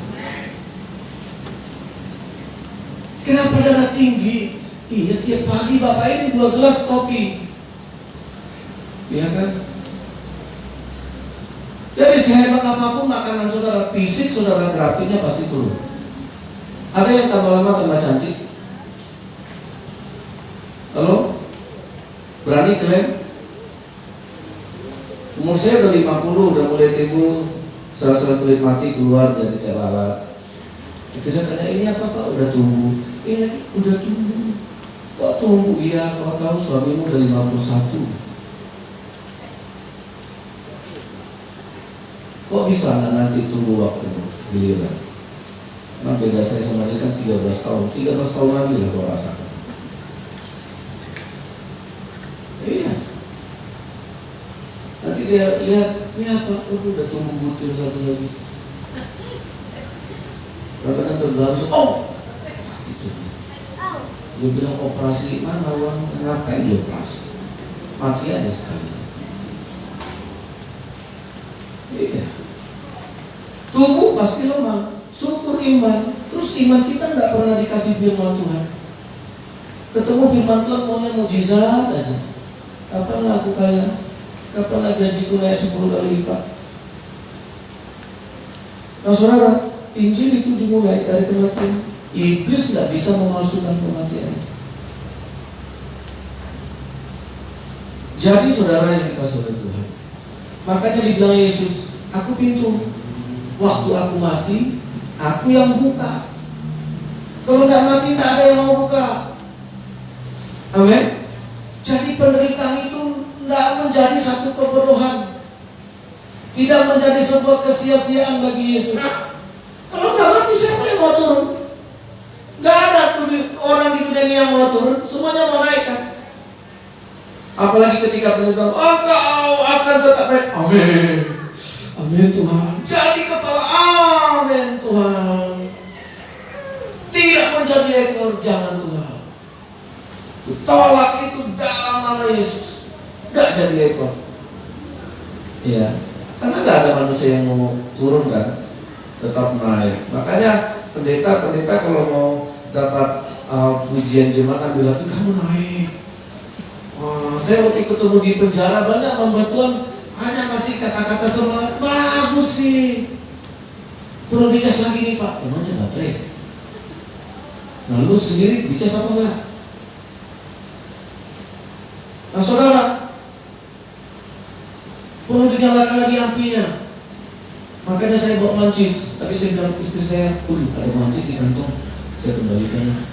Kenapa darah tinggi? Iya, tiap pagi bapak ini 2 gelas kopi. Iya kan? Jadi sehebat apapun makanan saudara, fisik saudara terapinya pasti turun. Ada yang tambah lama tambah cantik? Halo? Berani klaim? Umur saya udah 50, udah mulai timbul sel-sel kulit mati keluar dari telalat. Istri saya tanya, ini apa Pak? Udah tumbuh. Ini lagi, udah tumbuh. Kok tumbuh? Iya, kalau tahu suamimu udah 51. Kok bisa nggak nanti tunggu waktu giliran? Nah, beda saya sama dia kan 13 tahun. 13 tahun lagi lah gua rasakan. Iya. Nanti dia lihat, ini apa? Oh, udah tumbuh butir satu lagi. Kadang-kadang terganggu. Oh, sakit juga. Dia bilang operasi, mana uang? Ngapain dia operasi? Mati aja sekali. Iya. Tubuh pasti lemah. Syukur iman. Terus iman kita tidak pernah dikasih firman Tuhan. Ketemu firman Tuhan maunya mujizat aja. Kapan lah aku kaya? Kapan lah gajiku naik 10 kali lipat? Nah saudara, Injil itu dimulai dari kematian. Iblis tidak bisa memalsukan kematian. Jadi saudara yang dikasih oleh Tuhan, makanya dibilang Yesus, aku pintu. Waktu aku mati, aku yang buka. Kalau tidak mati, tidak ada yang mau buka. Amin. Jadi penderitaan itu tidak menjadi satu kebodohan, tidak menjadi sebuah kesia-siaan bagi Yesus. Kalau nggak mati, siapa yang mau turun? Nggak ada orang di dunia ini yang mau turun, semuanya mau naik kan? Apalagi ketika bilang, engkau akan tetap naik. Amin. Amin Tuhan. Jadi kepala, amin Tuhan. Tidak menjadi ekor, jangan Tuhan. Tolak itu dalam nama Yesus. Gak jadi ekor. Iya. Karena gak ada manusia yang mau turun kan, tetap naik. Makanya pendeta kalau mau dapat pujian jemaat bilang, kamu naik. Saya waktu ketemu di penjara banyak hamba Tuhan hanya kasih kata-kata semangat, bagus sih. Perlu dicas lagi nih Pak, emangnya baterai. Nah lu sendiri dicas apa enggak? Nah saudara, perlu dinyalakan lagi apinya. Makanya saya bawa mancis. Tadi saya bilang istri saya, ada mancis di kantong, saya kembalikan.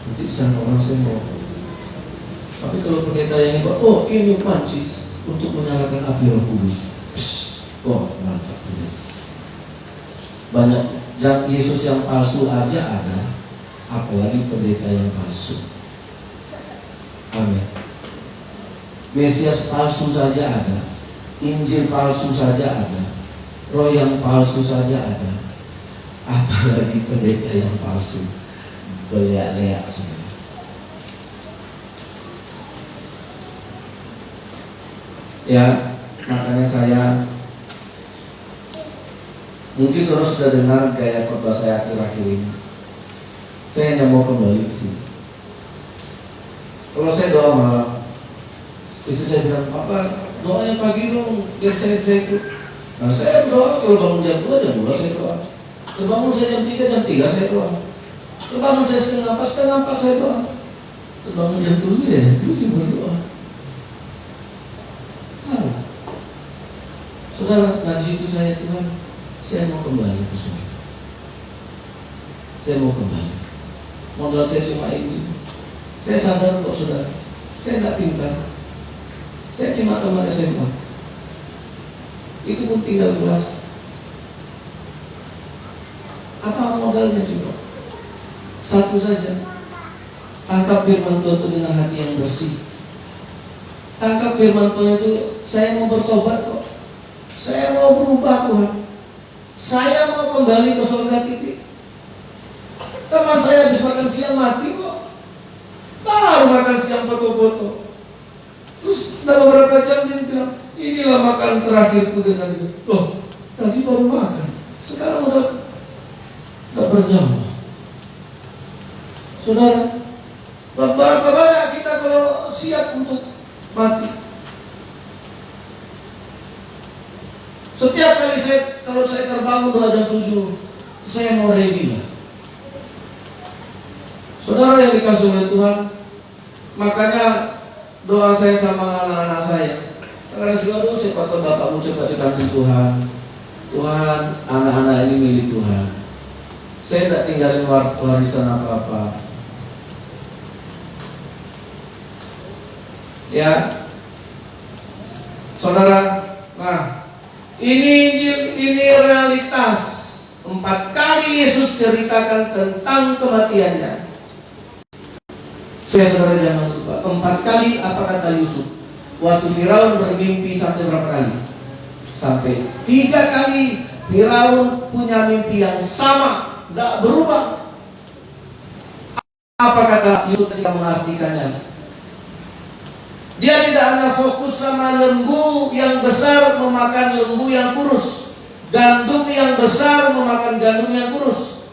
Nanti disangka orang saya bawa. Tapi kalau pendeta yang hebat, oh ini mancis untuk menyalakan api Roh Kudus. Oh mantap. Banyak Yesus yang palsu aja ada, apalagi pendeta yang palsu. Amin. Mesias palsu saja ada, Injil palsu saja ada, roh yang palsu saja ada, apalagi pendeta yang palsu. Beleak-leak saudara. Ya, makanya saya mungkin saudara sudah dengar gaya khotbah saya akhir-akhir ini. Saya hanya mau kembali ke sini. Kalau saya doa malam, istri saya bilang, Papa doanya pagi dong, biar saya ikut. Nah saya berdoa, kalau bangun jam 2, jam 2 saya doa. Terbangun saya jam 3, jam 3 saya doa. Terbangun saya setengah 4 saya doa. Terbangun jam 7, ya jam 7 berdoa. Saudara, dari situ saya, Tuhan, saya mau kembali ke surga. Saya mau kembali. Modal saya cuma Injil. Saya sadar kok saudara, saya nggak pintar. Saya cuma teman SMA. Itu pun tinggal kelas. Apa modalnya coba? Satu saja. Tangkap firman Tuhan itu dengan hati yang bersih. Tangkap firman Tuhan itu, saya mau bertobat kok. Saya mau berubah Tuhan. Saya mau kembali ke surga titik. Teman saya habis makan siang mati kok. Baru makan siang foto-foto. Terus dalam beberapa jam dia bilang, inilah makanan terakhirku dengan dia. Loh, tadi baru makan, sekarang udah bernyawa. Saudara, berapa banyak kita kalau siap untuk mati? Setiap kali kalau saya terbangun 2 jam 7, saya mau ready lah. Saudara yang dikasih oleh Tuhan, makanya doa saya sama anak-anak saya. Karena juga siapa tahu bapakmu cepat dipanggil Tuhan. Tuhan, anak-anak ini milik Tuhan. Saya tidak tinggalin warisan apa-apa. Ya, saudara. Nah, ini Injil, ini realitas. 4 kali Yesus ceritakan tentang kematiannya. Saya saudara jangan lupa, 4 kali apa kata Yusuf? Waktu Firaun bermimpi sampai berapa kali? Sampai 3 kali Firaun punya mimpi yang sama, tidak berubah. Apa kata Yusuf ketika mengartikannya? Dia tidak hanya fokus sama lembu yang besar memakan lembu yang kurus, gandum yang besar memakan gandum yang kurus.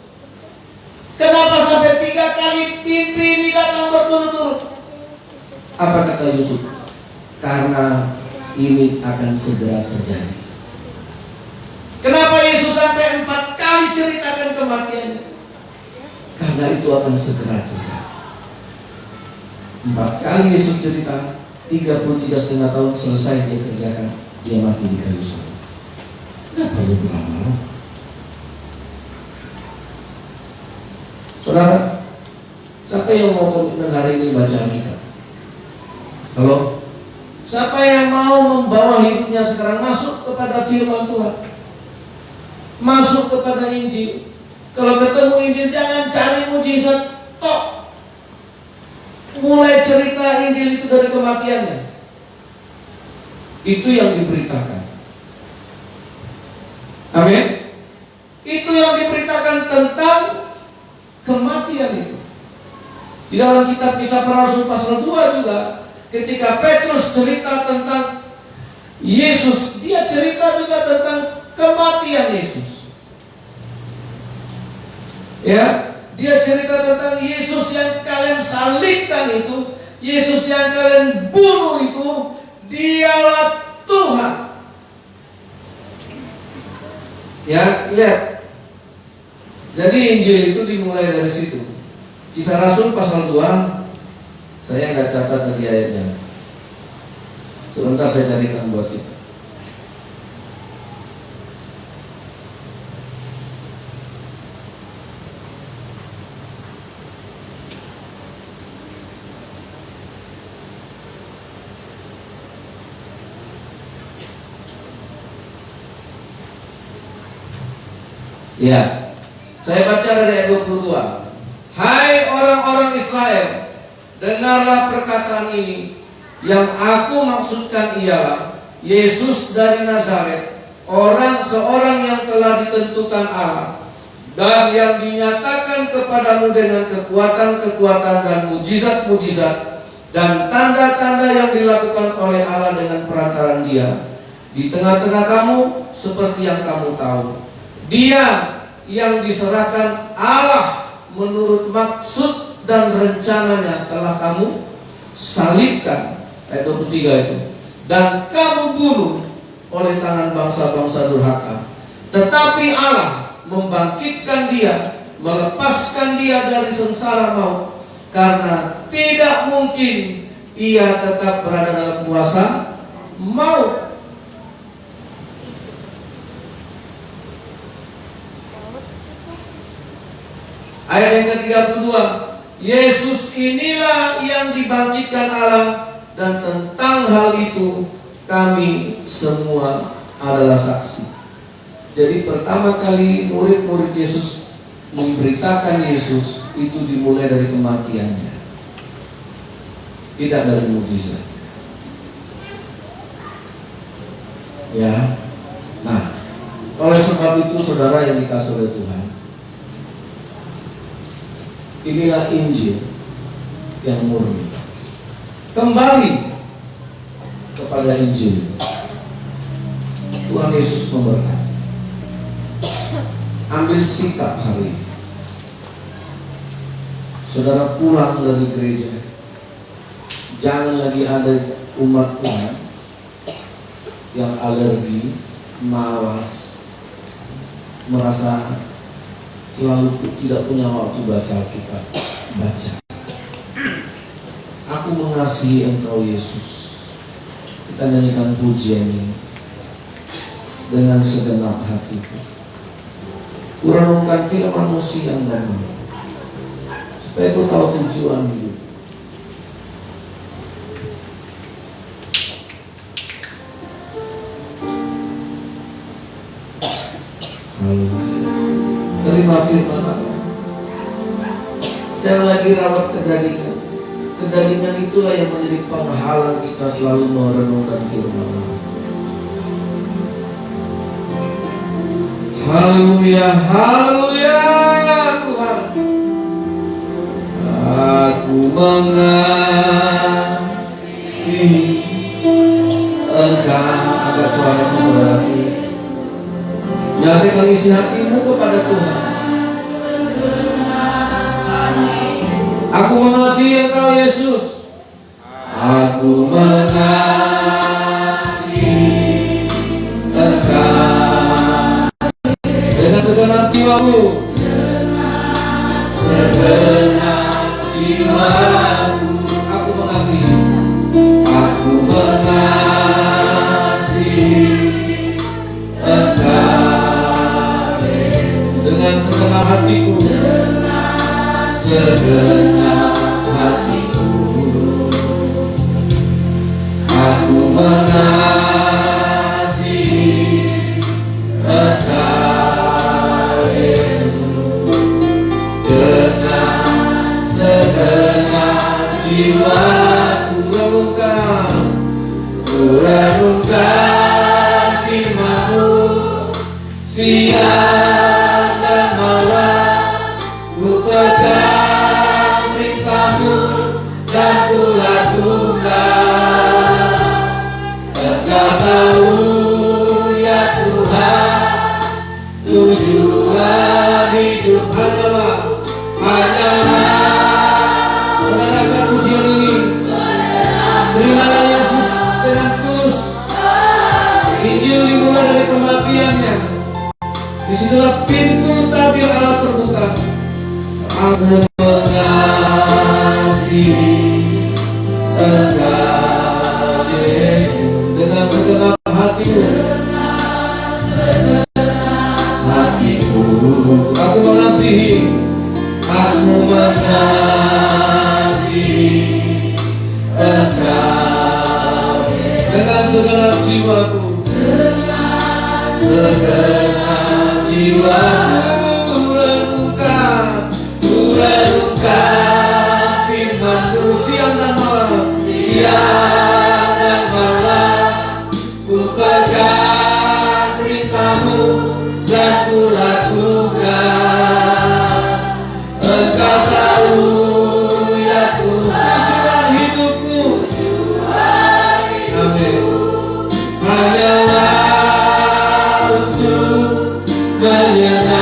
Kenapa sampai 3 kali mimpi ini datang berturut-turut? Apa kata Yusuf? Karena ini akan segera terjadi. Kenapa Yesus sampai 4 kali ceritakan kematiannya? Karena itu akan segera terjadi. 4 kali Yesus cerita, 33,5 tahun selesai dia kerjakan, dia mati di kayu salib. Nggak perlu berlama-lama. Saudara, siapa yang mau komitmen hari ini baca Alkitab? Halo? Siapa yang mau membawa hidupnya sekarang masuk kepada firman Tuhan? Masuk kepada Injil. Kalau ketemu Injil jangan cari mujizat tok. Mulai cerita Injil itu dari kematiannya. Itu yang diberitakan. Amin. Itu yang diberitakan tentang kematian itu. Di dalam kitab Kisah Para Rasul pasal 2 juga, ketika Petrus cerita tentang Yesus, dia cerita juga tentang kematian Yesus. Ya, dia cerita tentang Yesus yang kalian salibkan itu, Yesus yang kalian bunuh itu, dialah Tuhan. Ya, lihat. Jadi Injil itu dimulai dari situ. Kisah Rasul pasal 2, saya nggak catat tadi ayatnya. Sebentar saya carikan buat kita. Ya, saya baca dari ayat 22. Hai orang-orang Israel, dengarlah perkataan ini. Yang aku maksudkan ialah Yesus dari Nazaret, seorang yang telah ditentukan Allah, dan yang dinyatakan kepadamu dengan kekuatan-kekuatan dan mujizat-mujizat dan tanda-tanda yang dilakukan oleh Allah dengan perantaraan Dia di tengah-tengah kamu, seperti yang kamu tahu. Dia yang diserahkan Allah menurut maksud dan rencananya telah kamu salibkan, ayat 23 itu, dan kamu bunuh oleh tangan bangsa-bangsa durhaka. Tetapi Allah membangkitkan Dia, melepaskan Dia dari sengsara maut, karena tidak mungkin Ia tetap berada dalam kuasa maut. Ayat yang ke-32, Yesus inilah yang dibangkitkan Allah, dan tentang hal itu kami semua adalah saksi. Jadi pertama kali murid-murid Yesus memberitakan Yesus itu dimulai dari kematiannya, tidak dari mujizat. Ya, nah, oleh sebab itu saudara yang dikasih oleh Tuhan, inilah Injil yang murni. Kembali kepada Injil. Tuhan Yesus memberkati. Ambil sikap hari ini. Saudara pulang dari gereja, jangan lagi ada umat Tuhan yang alergi malas, merasa selalu tidak punya waktu baca Alkitab. Baca. Aku mengasihi Engkau Yesus. Kita nyanyikan pujian ini dengan segenap hatiku. Kurenungkan firman-Mu siang dan malam, supaya ku tahu tujuan hidup. Terima firman Allah. Jangan lagi rawat kedagingan. Kedagingan itulah yang menjadi penghalang kita selalu merenungkan firman Allah. Haleluya, haleluya Tuhan. Aku mengasihi Engkau. Angkat suaramu saudaraku. Nyatakan isi hatimu kepada Tuhan. Aku mengasihi Engkau Yesus. Aku mengasihi Engkau dengan segenap jiwamu. Segenap jiwaku. Aku mengasihi. Aku mengasihi Engkau dengan segenap hatiku. Segenap hatiku. Aku mengasihi Engkau Yesus dengan segenap jiwaku. Renungkan firman-Mu siang dan malam. Ku pegang perintah-Mu dan ku lakukan. Engkau tahu ya Tuhan, tujuan hidup hanyalah. Saudara akan pujian ini. Terimalah Yesus dengan tulus. Injil dimulai dari kematiannya. Disitulah pintu tabir Allah terbuka. Aku mengasihi Engkau Yesus dengan segenap hatiku. Hatiku. Aku mengasihi. Aku mengasihi Engkau dengan segenap jiwaku. Segenap jiwaku. Renungkan firman-Mu siang dan malam. Siang dan malam. Ku pegang perintah-Mu dan ku lakukan. Engkau tahu ya Tuhan, tujuan hidupku. Amin. Hanyalah untuk menyenangkan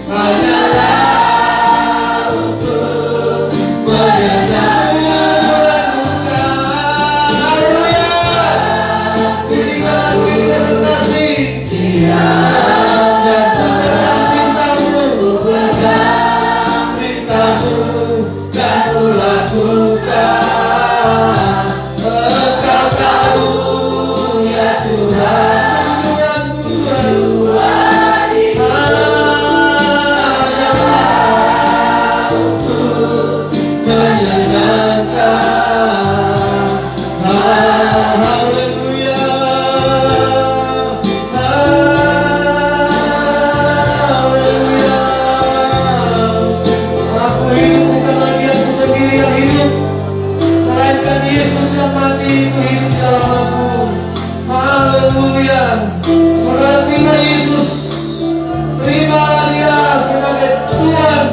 hanyalah untuk menyenangkan duka. Haleluya. Pujikan lagu ini dengan kasih. Siang dan malam cintamu, cintamu kan kulakukan. Engkau tahu ya Tuhan, tujuanku hanyalah untuk menyenangkan. Haleluya, haleluya. Aku hidup bukan lagi aku sendiri yang hidup, melainkan Yesus yang mati itu hidup dalam aku. Haleluya. Saudara terima Yesus, terima Dia sebagai Tuhan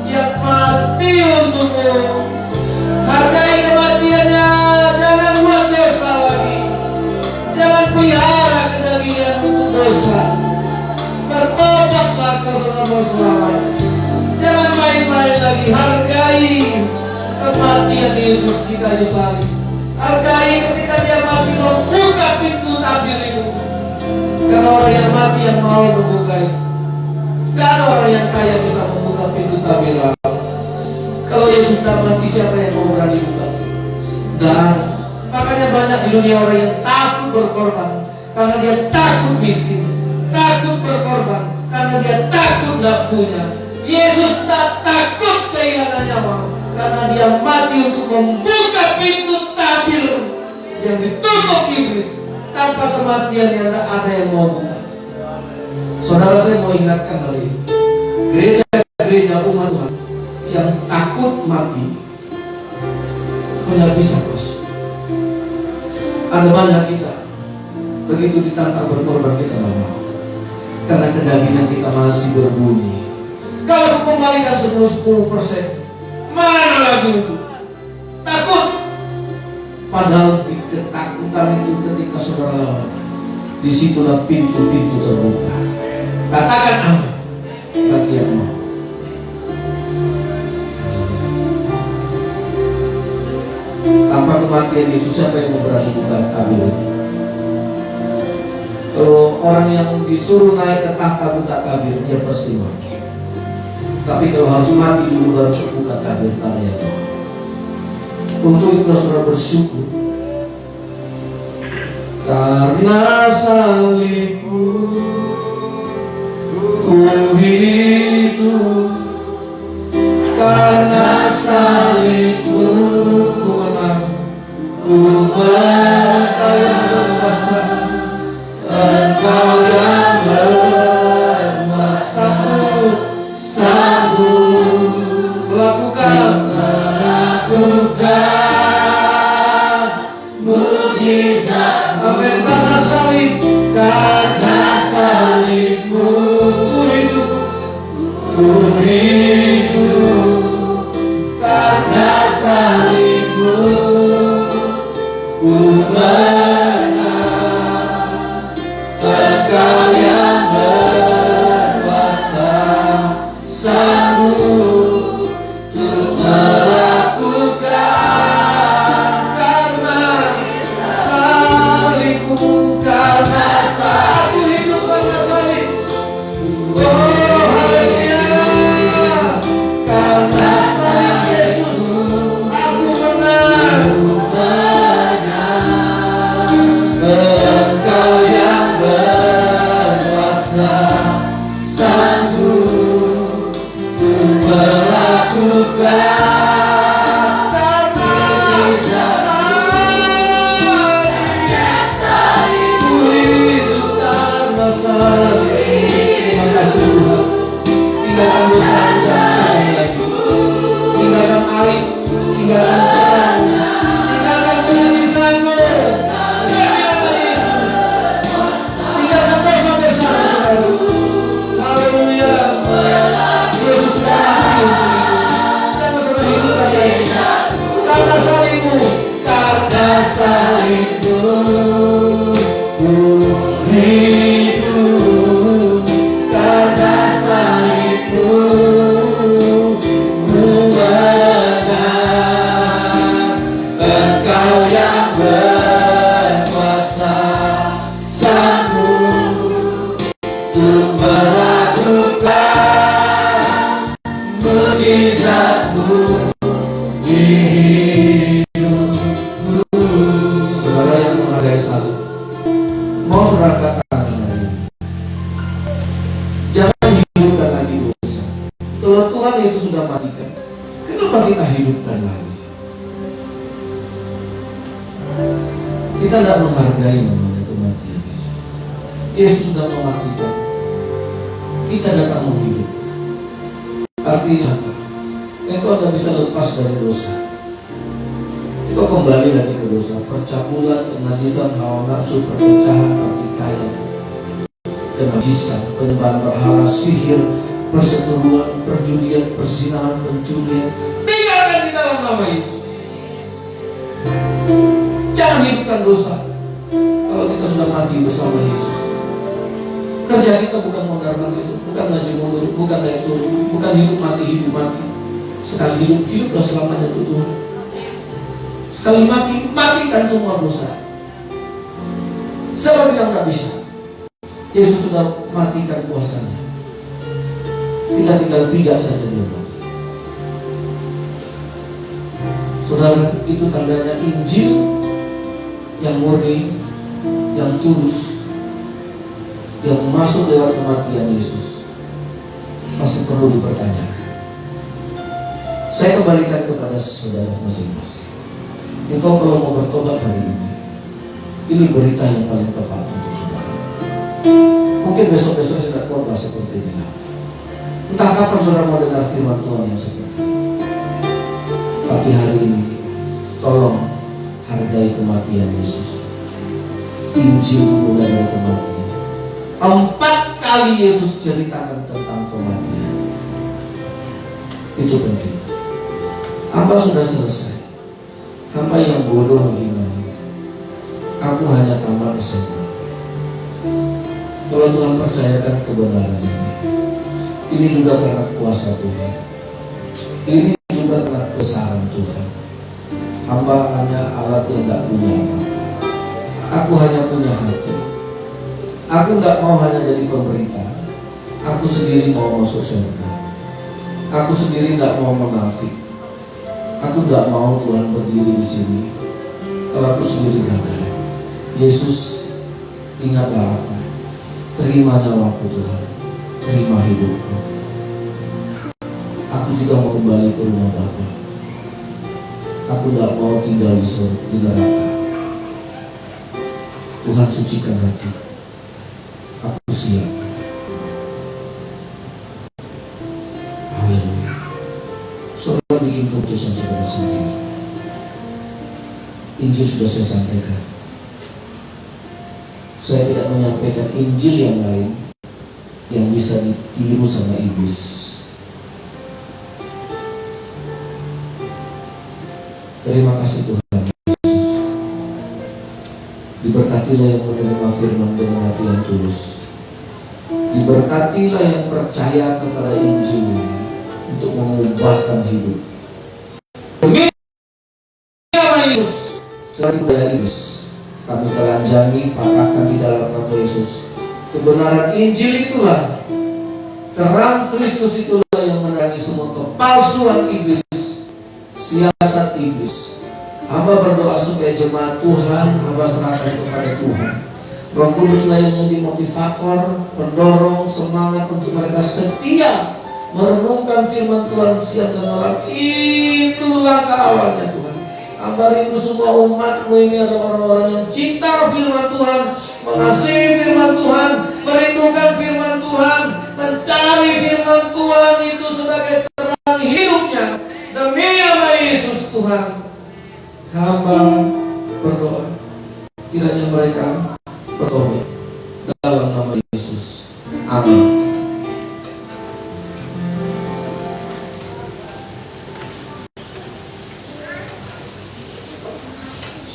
yang mati untukmu. Hargai kematiannya, jangan buat dosa lagi, jangan pelihara kedagingan untuk dosa. Bertobatlah kalau sudah mau selamat. Jangan main-main lagi. Hargai kematian Yesus di kayu salib. Hargai ketika Dia mati membuka pintu tabir itu. Karena orang yang mati yang mau membuka itu. Gak ada orang yang kaya bisa membuka pintu tabir Allah. Kalau Yesus tidak mati, siapa yang mau berani buka? Dan makanya banyak di dunia orang yang takut berkorban karena dia takut miskin, takut berkorban karena dia takut tidak punya. Yesus tak takut kehilangan nyawa karena Dia mati untuk membuka pintu tabir yang ditutup iblis. Tanpa kematian yang tidak ada yang mau buka. Saudara, saya mau ingatkan hari ini, gereja-gereja umat Tuhan yang takut mati, kau tidak bisa bos. Ada banyak kita begitu ditantang berkorban kita tidak mau, karena kedagingan kita masih berbunyi. Kalau kau kembalikan 10%, mana lagi itu? Takut. Padahal di ketakutan itu ketika saudara lawan, disitulah pintu-pintu terbuka. Katakan amin bagi yang mau. Tanpa kematian itu siapa yang mau berani buka tabir itu? Kalau orang yang disuruh naik ke tahta buka tabir, dia pasti mau. Tapi kalau harus mati dulu baru terbuka tabir, karena ya mau. Untuk itu saudara bersyukur karena salibmu ku hidup, karena salibmu ku menang, ku berkaya berkuasa. Engkau yang berkuasa, sanggup melakukan mujizat. Amin. Karena salib, karena salibmu ku hidup, karena salibmu ku menang. Engkau yang berkuasa, sanggup untuk melakukan. Karena salibmu, karena aku hidup karena salib. Oh haleluya. Karena salib Yesus aku menang. Engkau yang berkuasa, sanggup untuk melakukan. Terima kasih Tuhan. Tinggalkan dosa-dosa lagi. Tinggalkan aib, tinggalkan celah, tinggalkan kehabisanmu. Tinggalkan Yesus. Tinggalkan dosa-dosa. Haleluya. Yesus sudah mati untuk itu. Jangan saudara hidup milikmu, ku menang. Engkau yang berkuasa, sanggup untuk melakukan mujizatmu di hidupku. Saudara yang menghargai salib, mau saudara katakan hari ini, jangan hidupkan lagi dosa. Kalau Tuhan Yesus sudah matikan, kenapa kita hidupkan lagi? Kita tidak menghargai namanya kematian Yesus. Yesus sudah mematikan, kita datang menghidup. Artinya apa? Engkau tidak bisa lepas dari dosa. Engkau kembali lagi ke dosa. Percabulan, kenajisan, hawa nafsu, perpecahan, pertikaian, kenajisan, penyembahan berhala, sihir, perseteruan, perjudian, perzinahan, pencurian, tinggalkan di dalam nama Yesus. Jangan hidupkan dosa. Kalau kita sudah mati bersama Yesus, kerja kita bukan mondar mandir, bukan maju mundur, bukan naik turun, bukan hidup mati. Sekali hidup, hiduplah selamanya untuk Tuhan. Sekali mati, matikan semua dosa. Siapa bilang tidak bisa? Yesus sudah matikan kuasanya. Kita tinggal pijak saja dia mati. Saudara, itu tandanya Injil yang murni, yang tulus, yang masuk lewat kematian Yesus, masih perlu dipertanyakan. Saya kembalikan kepada saudara masing-masing. Engkau kalau mau bertobat hari ini berita yang paling tepat untuk saudara. Mungkin besok-besok tidak khotbah seperti ini. Entah kapan saudara mau dengar firman Tuhan yang seperti ini. Tapi hari ini, tolong hargai kematian Yesus. Injil mulai dari kematian. 4 kali Yesus ceritakan tentang kematian. Itu penting. Hamba sudah selesai. Hamba yang bodoh hina. Aku hanya tamat SMA. Kalau Tuhan percayakan kebenaran ini juga karena kuasa Tuhan. Ini juga karena kebesaran Tuhan. Hamba hanya alat yang tidak punya apa-apa. Aku hanya punya hati. Aku tidak mau hanya jadi pemberita. Aku sendiri mau masuk surga. Aku sendiri tidak mau munafik. Aku tidak mau Tuhan berdiri di sini kalau aku sendiri gagal. Yesus, ingatlah aku. Terima nyawaku Tuhan. Terima hidupku. Aku juga mau kembali ke rumah Bapa. Aku tidak mau tinggal di neraka. Tuhan sucikan hati. Aku siap. Haleluya. Saudara bikin keputusan saudara sendiri. Injil sudah saya sampaikan. Saya tidak menyampaikan Injil yang lain yang bisa ditiru sama iblis. Terima kasih Tuhan Yesus. Diberkatilah yang menerima firman dengan hati yang tulus. Diberkatilah yang percaya kepada Injil ini untuk mengubahkan hidup. Demi nama Yesus, selain budaya iblis, kami telanjangi, patahkan di dalam nama Yesus. Kebenaran Injil itulah, terang Kristus itulah yang menerangi semua kepalsuan iblis, siasat iblis. Hamba berdoa supaya jemaat Tuhan, hamba serahkan kepada Tuhan. Roh Kuduslah yang menjadi motivator, pendorong, semangat untuk mereka setia merenungkan firman Tuhan siang dan malam. Itulah awalnya Tuhan. Hamba rindu semua umat-Mu ini adalah orang-orang yang cinta firman Tuhan, mengasihi firman Tuhan, merindukan firman Tuhan, mencari firman Tuhan itu sebagai terang hidupnya. Demi nama Yesus Tuhan, hamba berdoa kiranya mereka bertobat dalam nama Yesus. Amin.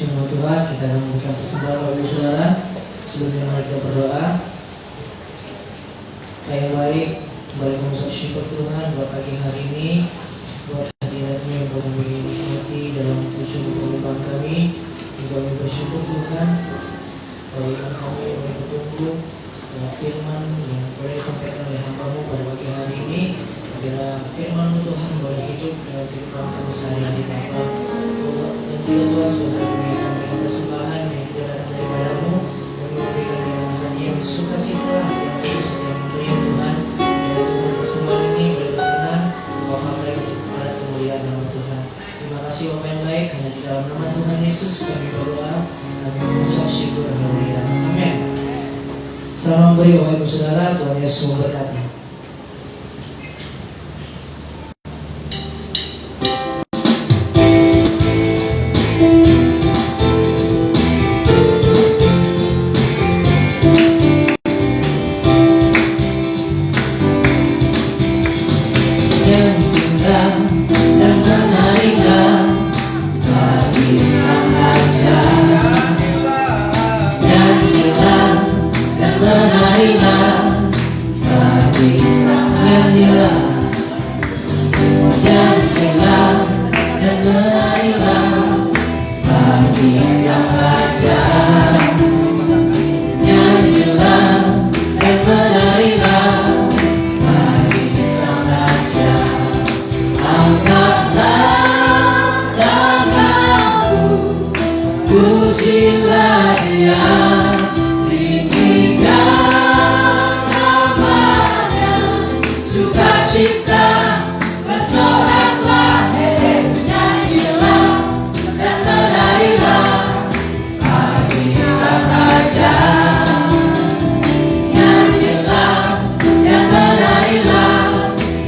Firman Tuhan, kita akan memberikan persembahan bagi saudara. Sebelumnya mari kita berdoa. Baik-baik Kembali mengucap syukur Tuhan buat pagi hari ini, buat hadiratnya yang boleh kami nikmati dalam tujuan kehidupan kami. Kami bersyukur Tuhan, berikan kami boleh bertumbuh firman yang boleh disampaikan oleh hamba-Mu pada pagi hari ini. Bila firman-Mu Tuhan boleh hidup dalam kehidupan kami sehari-hari Bapa. Tuhan dan juga Tuhan sebagai kami persembahan yang tidak datang daripada-Mu, kami memberikan dengan hati yang sukacita, hati yang tulus, hati yang mulia Tuhan. Ya Tuhan, persembahan ini boleh berkenan Engkau pakai untuk pada kemuliaan nama Tuhan. Terima kasih Bapa yang baik, hanya di dalam nama Tuhan Yesus kami berdoa, kami mengucap syukur. Haleluya. Amin. Salam beri Bapak Ibu Saudara, Tuhan Yesus memberkati. Pujilah Dia, tinggikan namanya, sukacita bersoraklah, nyanyilah dan menarilah bagi Sang Raja. Nyanyilah dan menarilah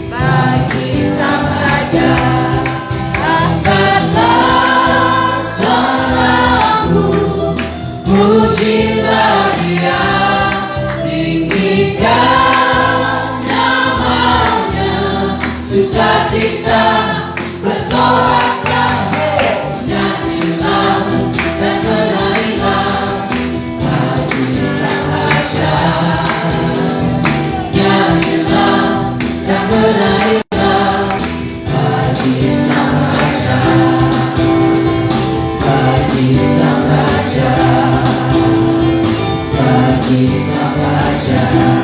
bagi Sang Raja. Angkatlah suaramu, pujilah Dia, tinggikan namanya, sukacita bersoraklah, nyanyilah dan menarilah bagi Sang Raja. Nyanyilah dan menarilah bagi Sang Raja, bagi Sang Raja, bagi Sang Raja.